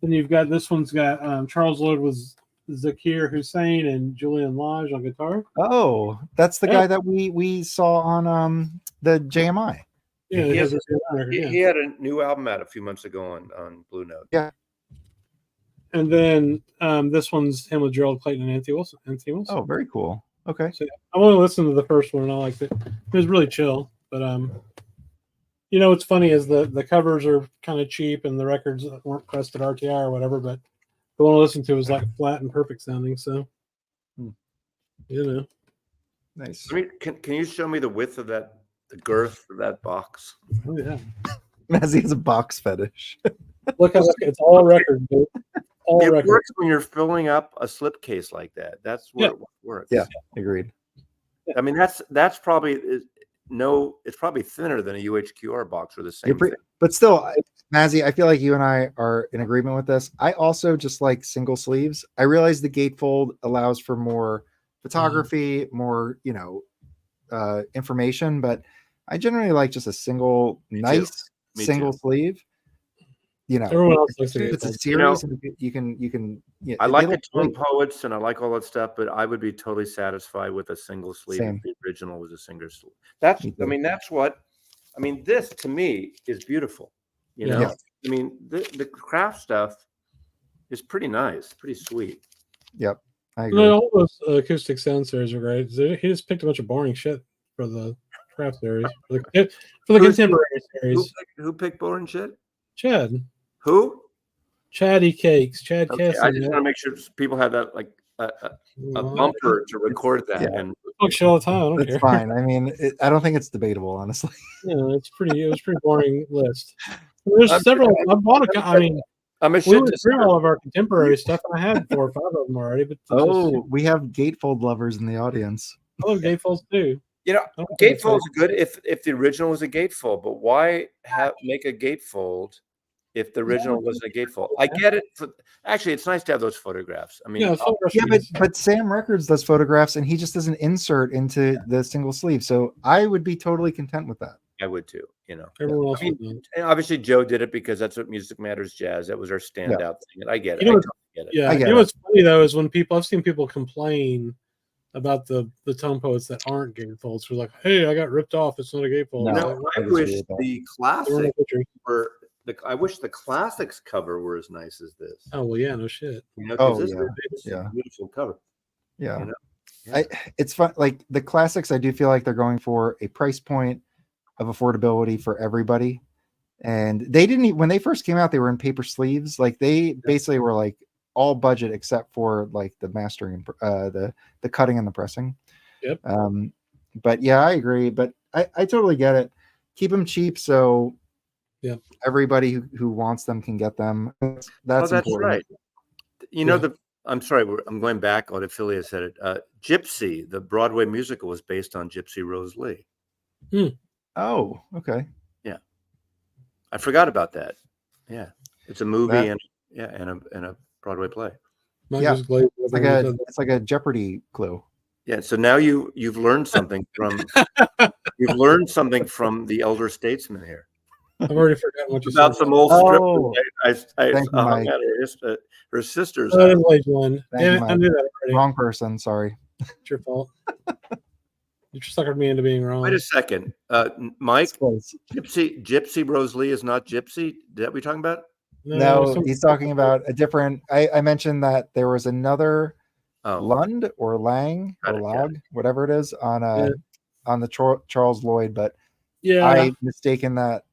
Then you've got this one's got Charles Lloyd was Zakir Hussain and Julian Lodge on guitar. Oh, that's the guy that we saw on the JMI. Yeah, he had a new album out a few months ago on Blue Note. Yeah. And then this one's him with Gerald Clayton and Anthony Wilson. Oh, very cool. Okay. So I only listened to the first one and I liked it. It was really chill. But what's funny is the covers are kind of cheap and the records weren't pressed at RTI or whatever, but the one I listened to was like flat and perfect sounding. So Nice. I mean, can you show me the width of the girth of that box? Oh yeah. Mazzy has a box fetish. Look, it's all record, dude. All It record. works when you're filling up a slipcase like that. That's where it works. Yeah, agreed. I mean, that's probably it's probably thinner than a UHQR box or the same thing. But still, Mazzy, I feel like you and I are in agreement with this. I also just like single sleeves. I realize the gatefold allows for more photography, more information, but I generally like just a single nice single sleeve. Everyone else likes it's a series, and you can. Yeah, I like the tone poets and I like all that stuff, but I would be totally satisfied with a single sleeve if the original was a single sleeve. That's what this to me is beautiful. I mean, the craft stuff is pretty nice, pretty sweet. Yep, I agree. All those acoustic sound series are great. He just picked a bunch of boring shit for the craft series, for the contemporary series. Who picked boring shit? Chad. Who? Chatty Cakes. Chad Cassie. I just want to make sure people have that like a bumper to record that. Yeah. And fuck shit all the time. I don't care. Fine. I mean, I don't think it's debatable, honestly. It was pretty boring list. There's several. I bought I'm a we went through all of our contemporary stuff, and I had 4 or 5 of them already. But we have gatefold lovers in the audience. I love gatefolds too. Gatefolds are good if the original was a gatefold, but why make a gatefold if the original wasn't a gatefold? I get it. Actually, it's nice to have those photographs. I mean, but Sam Records does photographs, and he just does an insert into the single sleeve. So I would be totally content with that. I would too. Everyone else and obviously Joe did it because that's what Music Matters Jazz. That was our standout thing, and I get it. Yeah, what's funny though is when I've seen people complain about the tone poets that aren't gatefolds. Who are like, "Hey, I got ripped off. It's not a gatefold." I wish the classics were. I wish the classics cover were as nice as this. Oh well, yeah, no shit. This is a beautiful cover. Yeah, it's fun. Like the classics, I do feel like they're going for a price point of affordability for everybody. And they didn't, when they first came out, they were in paper sleeves. Like they basically were like all budget except for like the mastering, the cutting and the pressing. Yep. But yeah, I agree. But I totally get it. Keep them cheap so everybody who wants them can get them. That's important. Right. I'm sorry, I'm going back. Ophelia said it. Gypsy, the Broadway musical, was based on Gypsy Rose Lee. Oh, okay. Yeah, I forgot about that. Yeah, it's a movie and a Broadway play. It's like a Jeopardy clue. Yeah, so now you've learned something from the elder statesman here. I've already forgotten what you about said. Some old strip. I hung at her sister's. I knew that already. Wrong person. Sorry. It's your fault. You suckered me into being wrong. Wait a second, Mike. Gypsy Rose Lee is not Gypsy. Is that what you're talking about? No, he's talking about a different. I mentioned that there was another Lund or Lang or Log, whatever it is, on the Charles Lloyd, but I mistaken that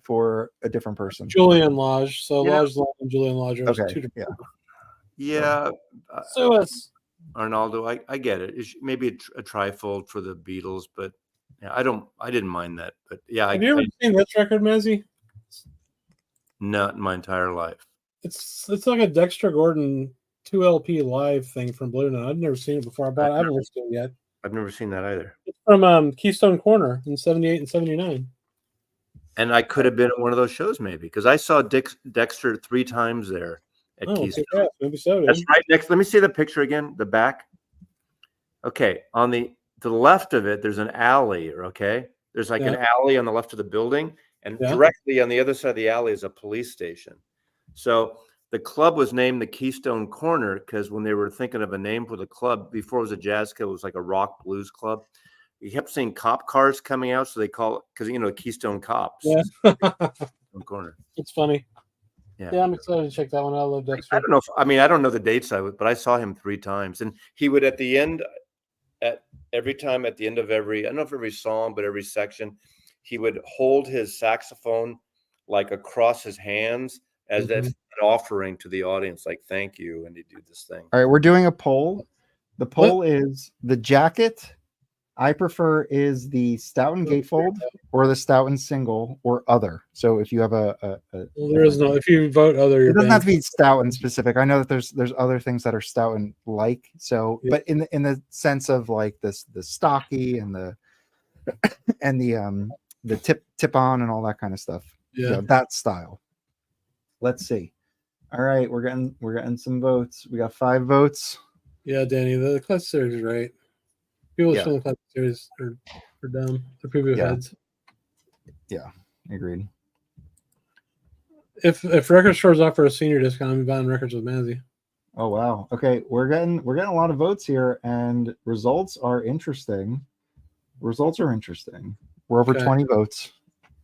for a different person. Julian Lodge. So Lodge Long and Julian Lodge are two different. Yeah. So us. Arnaldo, I get it. It's maybe a trifold for the Beatles, but I didn't mind that. But have you ever seen this record, Mazzy? Not in my entire life. It's like a Dexter Gordon 2 LP live thing from Blue Note. I've never seen it before. I haven't listened to it yet. I've never seen that either. It's from Keystone Corner in 78 and 79. And I could have been at one of those shows maybe because I saw Dexter 3 times there. Keystone. Maybe so. That's right next. Let me see the picture again. The back. Okay, to the left of it, there's an alley. Okay, there's like an alley on the left of the building, and directly on the other side of the alley is a police station. So the club was named the Keystone Corner because when they were thinking of a name for the club before it was a jazz club, it was like a rock blues club. You kept seeing cop cars coming out, so they call it because Keystone Cops. Yeah. Corner. It's funny. Yeah, I'm excited to check that one out. I love Dexter. I don't know if I don't know the dates but I saw him 3 times, and he would at the end at every time at the end of every, I don't know if every song, but every section, he would hold his saxophone like across his hands as if an offering to the audience, like thank you, and he'd do this thing. All right, we're doing a poll. The poll is the jacket I prefer is the Stoughton gatefold or the Stoughton single or other. So if you have well, there is no, if you vote other, it doesn't have to be Stoughton specific. I know that there's other things that are Stoughton like. So, but in the sense of like this, the stocky and the tip on and all that kind of stuff. Yeah, you know, that style. Let's see. All right, we're getting some votes. We got 5 votes. Yeah, Danny, the classic series is right. People that show the classic series are dumb. They're preview heads. Yeah, agreed. If record stores offer a senior discount, I'm buying records with Mazzy. Oh wow. Okay, we're getting a lot of votes here, and results are interesting. We're over 20 votes.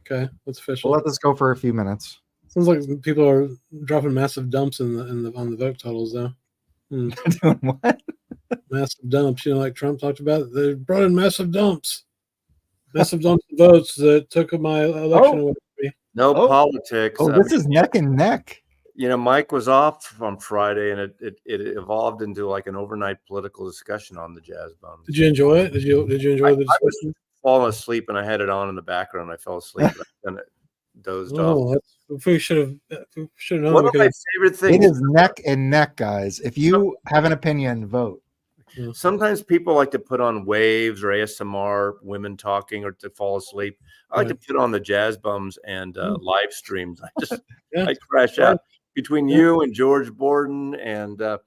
Okay, that's official. We'll let this go for a few minutes. Sounds like people are dropping massive dumps on the vote totals though. Doing what? Massive dumps. You know, like Trump talked about. They brought in massive dumps. Massive dumps of votes that took my election away from me. No politics. Oh, this is neck and neck. You know, Mike was off on Friday, and it evolved into like an overnight political discussion on the Jazz Bums. Did you enjoy it? Did you enjoy the discussion? I was falling asleep, and I had it on in the background. I fell asleep, and it dozed off. We should have known. One of my favorite things. It is neck and neck, guys. If you have an opinion, vote. Yeah. Sometimes people like to put on waves or ASMR, women talking, or to fall asleep. I like to put on the Jazz Bums and live streams. I crash out between you and George Borden, and I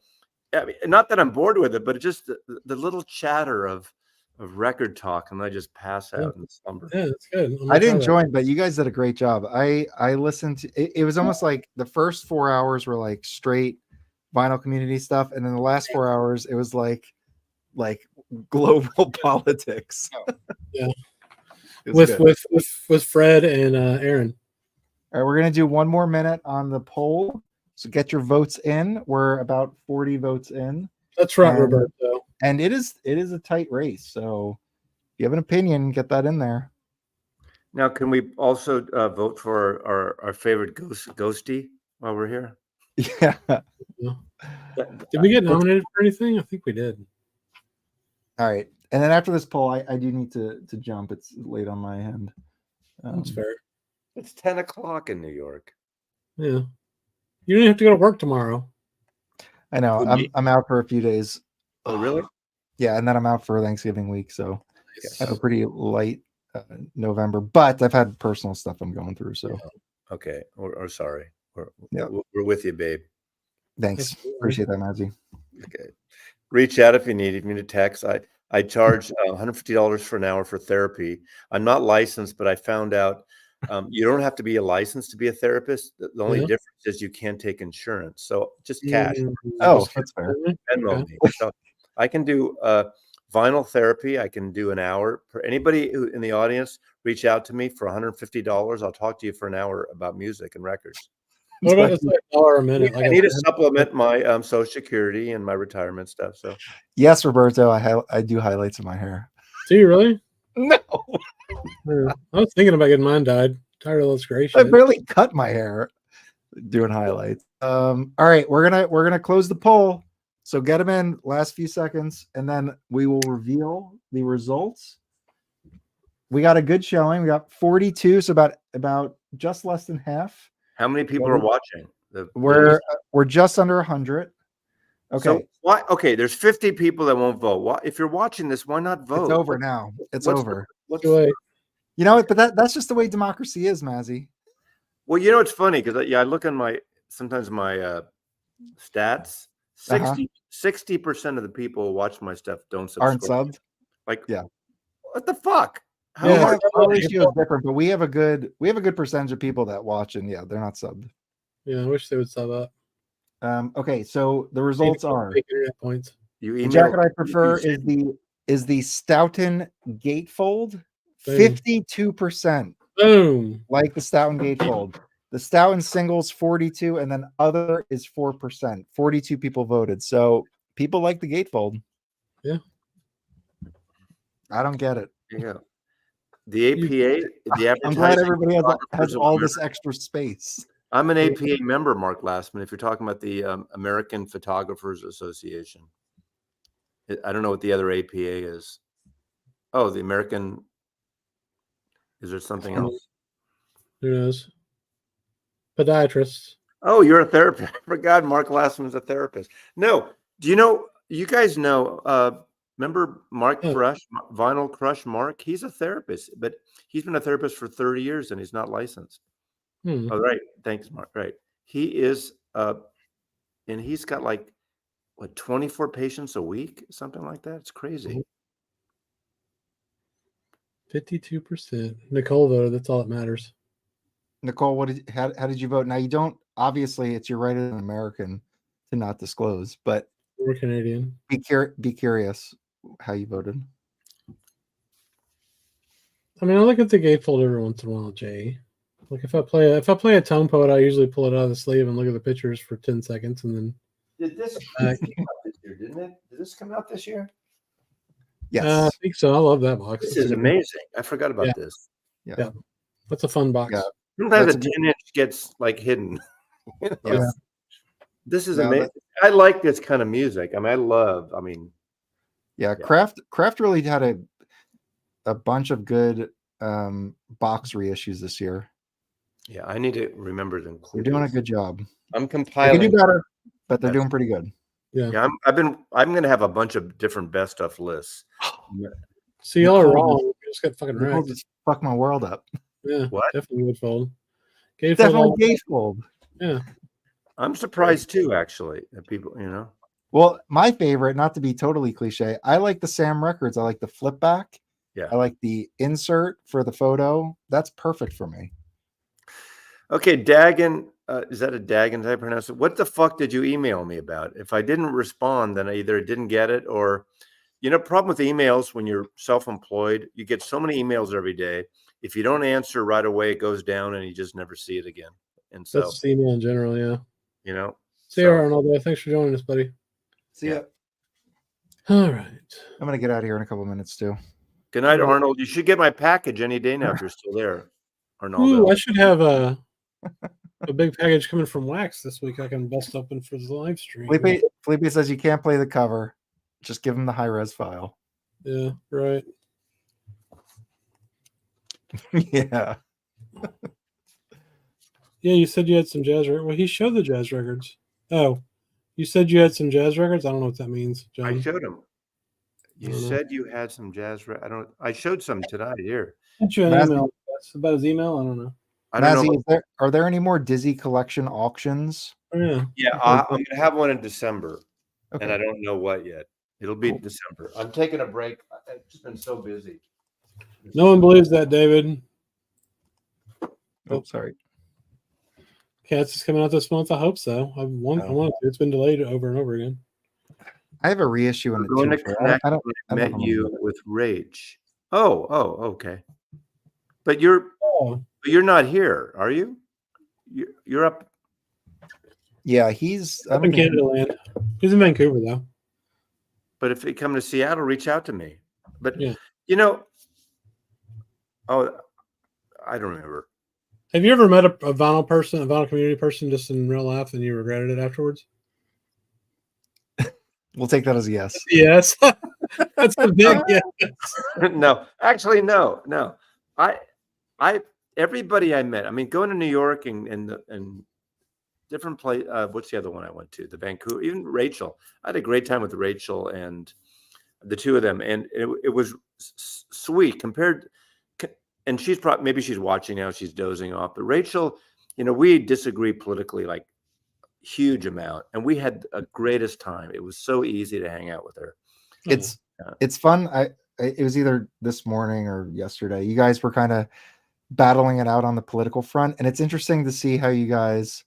mean, not that I'm bored with it, but it's just the little chatter of record talk, and I just pass out in slumber. Yeah, it's good. I didn't join, but you guys did a great job. I listened to it. It was almost like the first 4 hours were like straight vinyl community stuff, and then the last 4 hours it was like global politics. Yeah, with Fred and Aaron. All right, we're gonna do 1 more minute on the poll. So get your votes in. We're about 40 votes in. That's right, Roberto. And it is a tight race. So if you have an opinion, get that in there. Now, can we also vote for our favorite ghosty while we're here? Yeah. Did we get nominated for anything? I think we did. All right. And then after this poll, I do need to jump. It's late on my end. That's fair. It's 10 o'clock in New York. Yeah. You don't have to go to work tomorrow. I know. I'm out for a few days. Oh, really? Yeah, and then I'm out for Thanksgiving week, so I have a pretty light November. But I've had personal stuff I'm going through, so okay. Or sorry, we're with you, babe. Thanks, appreciate that, Mazzy. Okay, reach out if you need a text. I charge $150 for an hour for therapy. I'm not licensed, but I found out you don't have to be a licensed to be a therapist. The only difference is you can't take insurance. So just cash. Oh, that's fair. Venmo me. So I can do vinyl therapy. I can do an hour. For anybody who in the audience, reach out to me for $150. I'll talk to you for an hour about music and records. What about it's like $1 a minute? I need to supplement my Social Security and my retirement stuff. So yes, Roberto, I do highlights in my hair. Do you really? No. I was thinking about getting mine dyed. Tired of illustration. I barely cut my hair doing highlights. All right, we're gonna close the poll. So get them in last few seconds, and then we will reveal the results. We got a good showing. We got 42, so about just less than half. How many people are watching? We're just under 100. Okay. So why? Okay, there's 50 people that won't vote. Why, if you're watching this, why not vote? It's over now. It's over. What's the way? You know what? But that's just the way democracy is, Mazzy. Well, you know it's funny because I look on my stats. 60% of the people who watch my stuff don't subscribe. Aren't subbed. Like, yeah. What the fuck? Our ratio is different, but we have a good percentage of people that watch, and yeah, they're not subbed. Yeah, I wish they would sub up. Okay, so the results are points. The jacket I prefer is the Stoughton gatefold. 52%. Boom. Like the Stoughton gatefold. The stout and singles 42, and then other is 4%. 42 people voted. So people like the gatefold. Yeah. I don't get it. Yeah. The APA, the I'm glad Advertising everybody has Photographers of all this America. extra space. I'm an APA member, Mark Glassman, if you're talking about the American Photographers Association. I don't know what the other APA is. Oh, the American. Is there something else? Who knows? Podiatrists. Oh, you're a therapist. I forgot Mark Glassman's a therapist. No. Do you know, you guys know, remember Mark Crush, Vinyl Crush Mark? He's a therapist, but he's been a therapist for 30 years and he's not licensed. Oh, right. Thanks, Mark. Right. He is, and he's got like, what, 24 patients a week? Something like that. It's crazy. 52%. Nicole voted. That's all that matters. Nicole, how did you vote? Now, you don't, obviously, it's your right as an American to not disclose, but we're Canadian. Be curious how you voted. I mean, I look at the gatefold every once in a while, Jay. Like if I play a tone poet, I usually pull it out of the sleeve and look at the pictures for 10 seconds, and then. Did this come out this year? Didn't it? Did this come out this year? Yes, I think so. I love that box. This is amazing. I forgot about this. Yeah, that's a fun box. Yeah. Sometimes the 10-inch gets like hidden. Yeah. This is amazing. I like this kind of music. I mean, Kraft really had a bunch of good box reissues this year. Yeah, I need to remember to include. They're doing a good job. I'm compiling. They can do better, but they're doing pretty good. Yeah, I'm gonna have a bunch of different best stuff lists. See, y'all are wrong. You just got fucking Nicole wrecked. just fucked my world up. Yeah, What? definitely gatefold. Definitely gatefold. Yeah, I'm surprised too, actually, that people, Well, my favorite, not to be totally cliche, I like the Sam Records. I like the flip back. Yeah. I like the insert for the photo. That's perfect for me. Okay, Dagon, is that a Dagon? Did I pronounce it? What the fuck did you email me about? If I didn't respond, then I either didn't get it or, problem with emails when you're self-employed, you get so many emails every day. If you don't answer right away, it goes down and you just never see it again. And so that's the email in general. Yeah. See you, Arnold. Thanks for joining us, buddy. See ya. All right. I'm going to get out of here in a couple of minutes too. Good night, Arnold. You should get my package any day now if you're still there, Arnold. Ooh, I should have a big package coming from Wax this week. I can bust open for the live stream. Felipe says you can't play the cover. Just give him the high-res file. Yeah, right. Yeah. Yeah, you said you had some jazz records. Well, he showed the jazz records. Oh, you said you had some jazz records? I don't know what that means, John. I showed him. You said you had some jazz. I showed some tonight here. Sent you an email. That's about his email. I don't know. Mazzy, are there any more Dizzy collection auctions? Oh, yeah. Yeah, I'm going to have one in December, Okay. and I don't know what yet. It'll be December. I'm taking a break. I've just been so busy. No one believes that, David. Oh, sorry. Cats is coming out this month. I hope so. I want to. It's been delayed over and over again. I have a reissue in Going to connect. I met you with Rage. Oh, okay. But you're not here, are you? You're up. Yeah, he's up in Canada land. He's in Vancouver though. But if you come to Seattle, reach out to me. But I don't remember. Have you ever met a vinyl person, a vinyl community person, just in real life, and you regretted it afterwards? We'll take that as a yes. Yes, that's a big yes. No, actually, no. Everybody I met. I mean, going to New York and different place. What's the other one I went to? The Vancouver. Even Rachel. I had a great time with Rachel and the two of them, and it was sweet compared. And she's probably, maybe she's watching now. She's dozing off. But Rachel, we disagree politically like huge amount, and we had a greatest time. It was so easy to hang out with her. It's fun. It was either this morning or yesterday. You guys were kind of battling it out on the political front, and it's interesting to see how you guys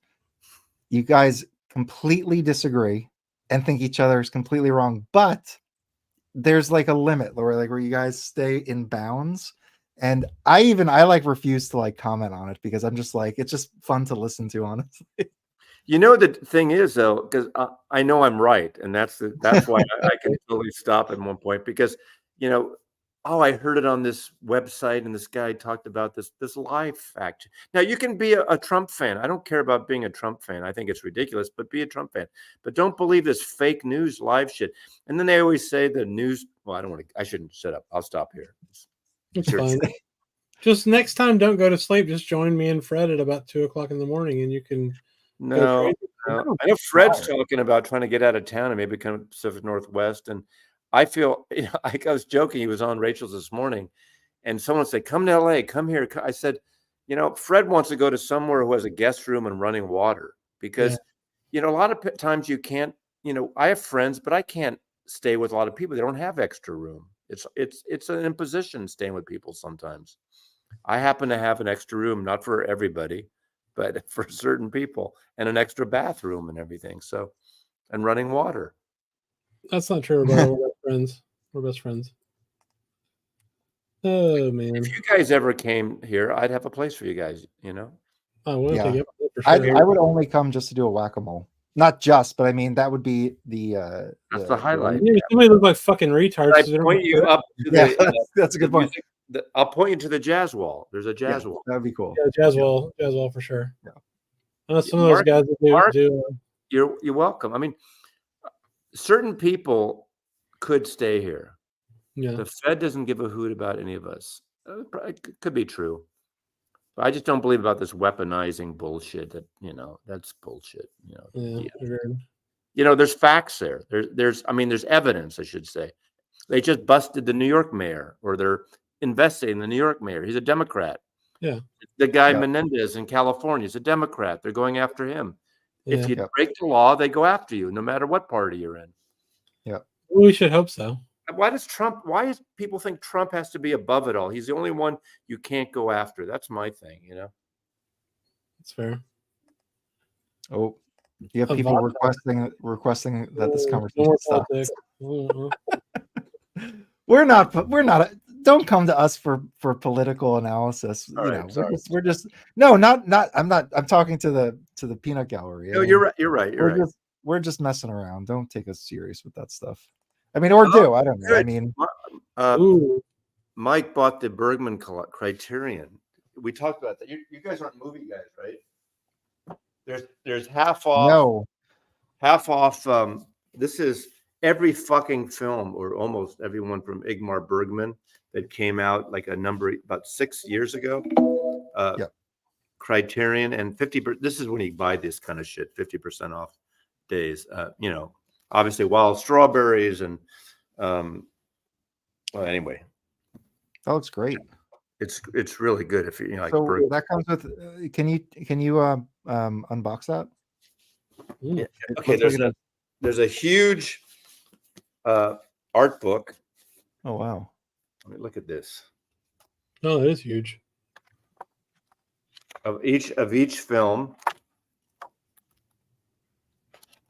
completely disagree and think each other is completely wrong. But there's like a limit where you guys stay in bounds. And I like refuse to like comment on it because I'm just like, it's just fun to listen to, honestly. You know, the thing is though, because I know I'm right, and that's why I can totally stop at one point because, you know, oh, I heard it on this website, and this guy talked about this live fact. Now you can be a Trump fan. I don't care about being a Trump fan. I think it's ridiculous, but be a Trump fan. But don't believe this fake news live shit. And then they always say the news. Well, I don't want to. I shouldn't shut up. I'll stop here. It's fine. Just next time, don't go to sleep. Just join me and Fred at about 2:00 in the morning, and you can. No. I know Fred's talking about trying to get out of town and maybe come to Pacific Northwest. And I feel, you know, I was joking. He was on Rachel's this morning, and someone said, "Come to LA, come here." I said, you know, Fred wants to go to somewhere who has a guest room and running water because, you know, a lot of times you can't. You know, I have friends, but I can't stay with a lot of people. They don't have extra room. It's an imposition staying with people sometimes. I happen to have an extra room, not for everybody, but for certain people, and an extra bathroom and everything. So, and running water. That's not true, bro. We're best friends. We're best friends. Oh man! If you guys ever came here, I'd have a place for you guys. You know. I will take it for I sure. would only come just to do a whack-a-mole. Not just, but I mean that would be that's the highlight. Yeah, somebody look like fucking retards. I point you up to that's a good point. I'll point you to the jazz wall. There's a jazz wall. That'd be cool. Yeah, jazz wall for sure. Yeah. Unless some of those guys do. You're welcome. I mean, certain people could stay here. Yeah. The Fed doesn't give a hoot about any of us. It could be true. But I just don't believe about this weaponizing bullshit that, you know, that's bullshit. You know, you know, there's facts there. There's evidence, I should say. They just busted the New York mayor, or they're investigating the New York mayor. He's a Democrat. Yeah. The guy Menendez in California is a Democrat. They're going after him. If you break the law, they go after you, no matter what party you're in. Yeah. Well, we should hope so. Why does people think Trump has to be above it all? He's the only one you can't go after. That's my thing, you know. That's fair. Oh, you have people requesting that this conversation stops. We're not. Don't come to us for political analysis. We're just not. I'm talking to the peanut gallery. No, you're right. We're just messing around. Don't take us serious with that stuff. I mean, or do I don't know. I mean, Mike bought the Bergman Criterion. We talked about that. You guys aren't movie guys, right? There's half off. No, half off. This is every fucking film, or almost everyone, from Ingmar Bergman that came out like about 6 years ago. Criterion, and 50%. This is when you buy this kind of shit, 50% off days. You know. Obviously, Wild Strawberries and well, anyway, that looks great. It's really good if you know. Like, so that comes with. Can you unbox that? Yeah. Okay. There's a huge art book. Oh wow! Let me look at this. Oh, that is huge. Of each film.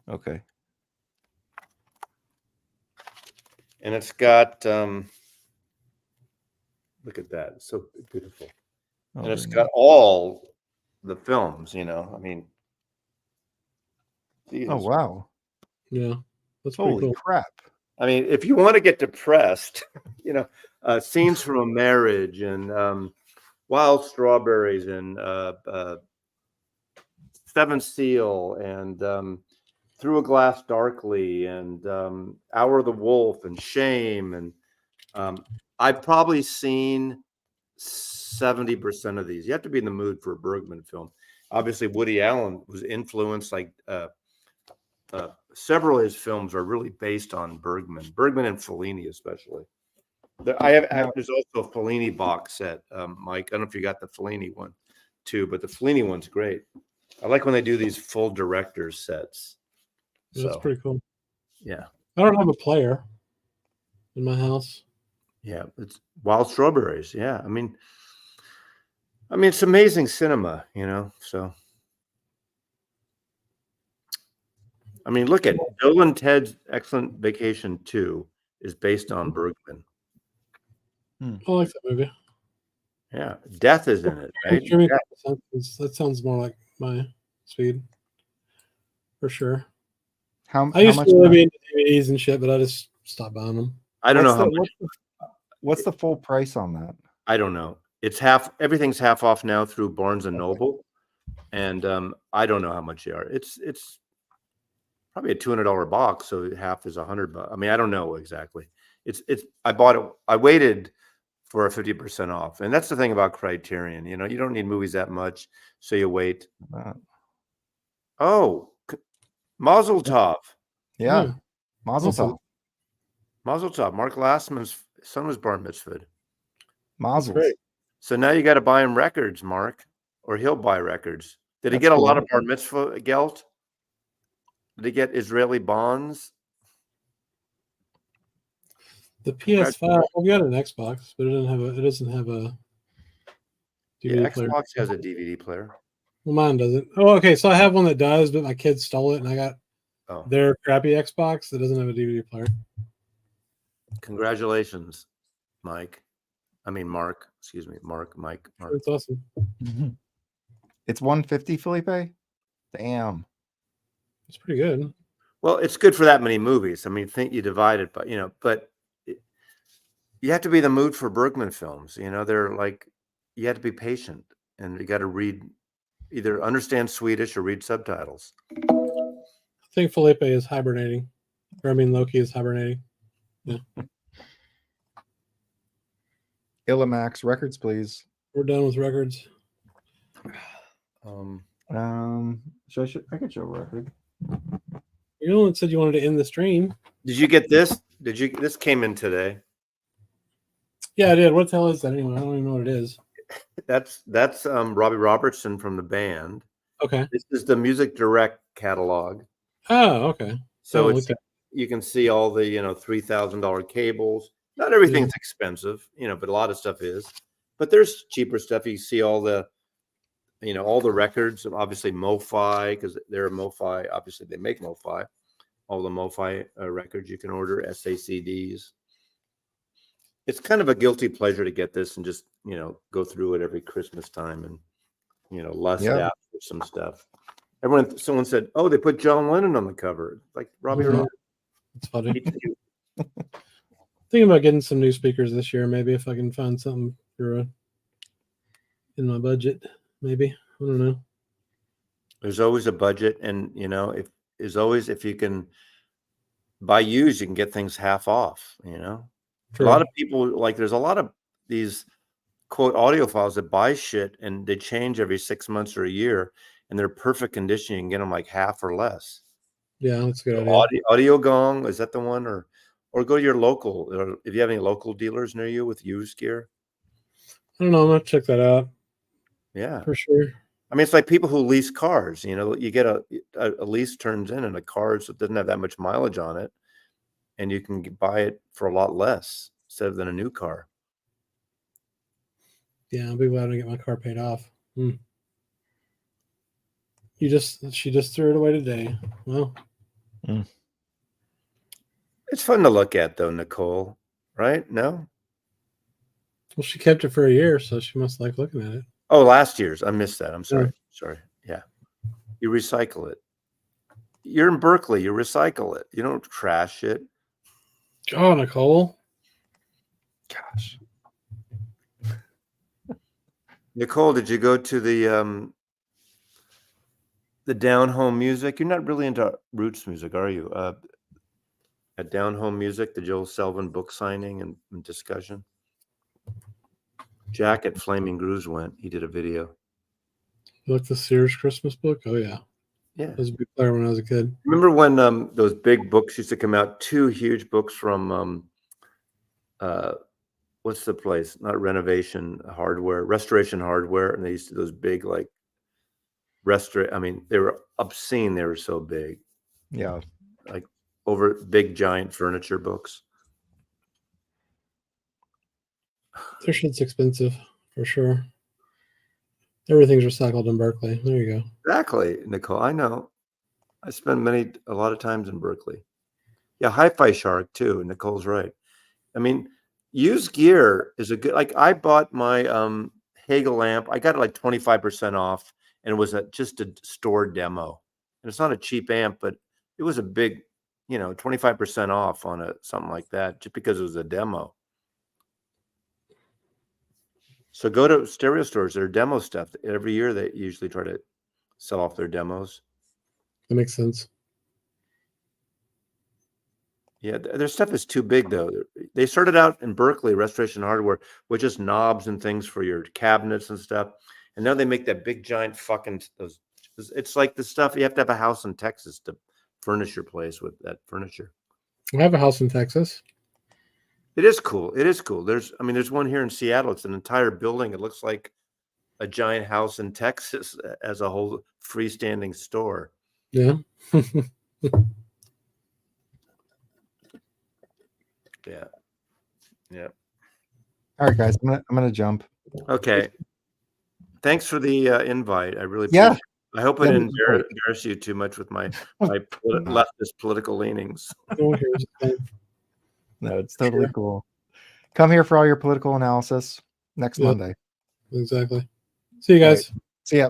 Okay. And it's got, look at that. It's so beautiful. And it's got all the films, you know. I mean, oh, wow. Yeah. That's holy cool. Crap. I mean, if you want to get depressed, you know, Scenes from a Marriage and Wild Strawberries and Seventh Seal and Through a Glass Darkly and Hour of the Wolf and Shame. And I've probably seen 70% of these. You have to be in the mood for a Bergman film. Obviously, Woody Allen was influenced, like several of his films are really based on Bergman and Fellini especially. There's also a Fellini box set, Mike. I don't know if you got the Fellini one too, but the Fellini one's great. I like when they do these full director's sets. Yeah, that's pretty cool. Yeah. I don't have a player in my house. Yeah, it's Wild Strawberries. Yeah. I mean, it's amazing cinema, you know. So I mean, look at Bill and Ted's Excellent Vacation 2 is based on Bergman. I like that movie. Yeah, death is in it, right? Streaming Death. that sounds more like my speed, for sure. How I used much? to really be into DVDs and shit, but I just stopped buying them. I don't know how much. What's the full price on that? I don't know. It's half. Everything's half off now through Barnes and Noble, and I don't know how much they are. It's probably a $200 box, so half is $100. I mean, I don't know exactly. It's. I bought it. I waited for a 50% off, and that's the thing about Criterion. You know, you don't need movies that much, so you wait. Oh, Mazel Tov. Yeah, Yeah. Mazel Awesome. Tov. Mazel Tov. Mark Lastman's son was bar mitzvahed. Mazel. Great. So now you got to buy him records, Mark, or he'll buy records. Did he That's get a cool. lot of bar mitzvah gelt? Did he get Israeli bonds? The PS5. We got an Xbox, but it doesn't have a DVD Yeah, player. Xbox has a DVD player. Well, mine doesn't. Oh, okay. So I have one that does, but my kids stole it, and I got their crappy Xbox that doesn't have a DVD player. Congratulations, Mike. I mean, Mark. Excuse me, Mark. It's awesome. It's $150, Felipe. Damn. It's pretty good. Well, it's good for that many movies. I mean, think you divide it, but you have to be in the mood for Bergman films. You know, they're like, you have to be patient, and you got to either understand Swedish or read subtitles. I think Felipe is hibernating. Or I mean, Loki is hibernating. Yeah. Illimax records, please. We're done with records. I could show a record. You're the one that said you wanted to end the stream. Did you get this? This came in today. Yeah, I did. What the hell is that anyway? I don't even know what it is. That's Robbie Robertson from the band. Okay. This is the Music Direct catalog. Oh, okay. So you can see all the $3,000 cables. Not everything's expensive, but a lot of stuff is. But there's cheaper stuff. You see all the records. Obviously, MoFi, because they're a MoFi. Obviously, they make MoFi. All the MoFi records you can order, SACDs. It's kind of a guilty pleasure to get this and just go through it every Christmas time and lust after some stuff. Someone said, "Oh, they put John Lennon on the cover." Like Robbie Robertson. It's funny. Thinking about getting some new speakers this year. Maybe if I can find something for in my budget. Maybe, I don't know. There's always a budget, and if you can buy used, you can get things half off. True. A lot of people there's a lot of these quote audiophiles that buy shit and they change every 6 months or a year, and they're perfect condition. You can get them like half or less. Yeah, that's a good idea. Audio Gong, is that the one, or go to your local? If you have any local dealers near you with used gear, I don't know. I'm gonna check that out. Yeah, for sure. I mean, it's like people who lease cars. You get a lease turns in, and a car that doesn't have that much mileage on it, and you can buy it for a lot less instead than a new car. Yeah, I'll be glad to get my car paid off. She just threw it away today. Well, it's fun to look at, though, Nicole. Right? No. Well, she kept it for a year, so she must like looking at it. Oh, last year's. I missed that. I'm sorry. Yeah. Sorry. Yeah. You recycle it. You're in Berkeley. You recycle it. You don't trash it. Oh, Nicole. Gosh. Nicole, did you go to the Down Home Music? You're not really into roots music, are you? At Down Home Music, the Joel Selvin book signing and discussion. Jack at Flaming Grooves went. He did a video. You like the Sears Christmas book? Oh, yeah. Yeah. I was a big player when I was a kid. Remember when those big books used to come out? 2 huge books from what's the place? Not Renovation Hardware, Restoration Hardware, and they used to those big I mean, they were obscene. They were so big. Yeah, like over big giant furniture books. Their shit's expensive for sure. Everything's recycled in Berkeley. There you go. Exactly, Nicole. I know. I spend a lot of times in Berkeley. Yeah, Hi-Fi Shark too. Nicole's right. I mean, used gear is a good. Like I bought my Hegel lamp. I got it like 25% off, and it was just a store demo. And it's not a cheap amp, but it was a big, 25% off on something like that, just because it was a demo. So go to stereo stores. Their demo stuff every year. They usually try to sell off their demos. That makes sense. Yeah, their stuff is too big though. They started out in Berkeley, Restoration Hardware, with just knobs and things for your cabinets and stuff, and now they make that big giant fucking those. It's like the stuff you have to have a house in Texas to furnish your place with that furniture. I have a house in Texas. It is cool. It is cool. There's one here in Seattle. It's an entire building. It looks like a giant house in Texas as a whole freestanding store. Yeah. Yeah. Yeah. All right, guys. I'm gonna jump. Okay. Thanks for the invite. I really appreciate it. I hope I didn't embarrass you too much with my leftist political leanings. No, it's totally cool. Come here for all your political analysis next Monday. Exactly. See you guys. Right. See ya.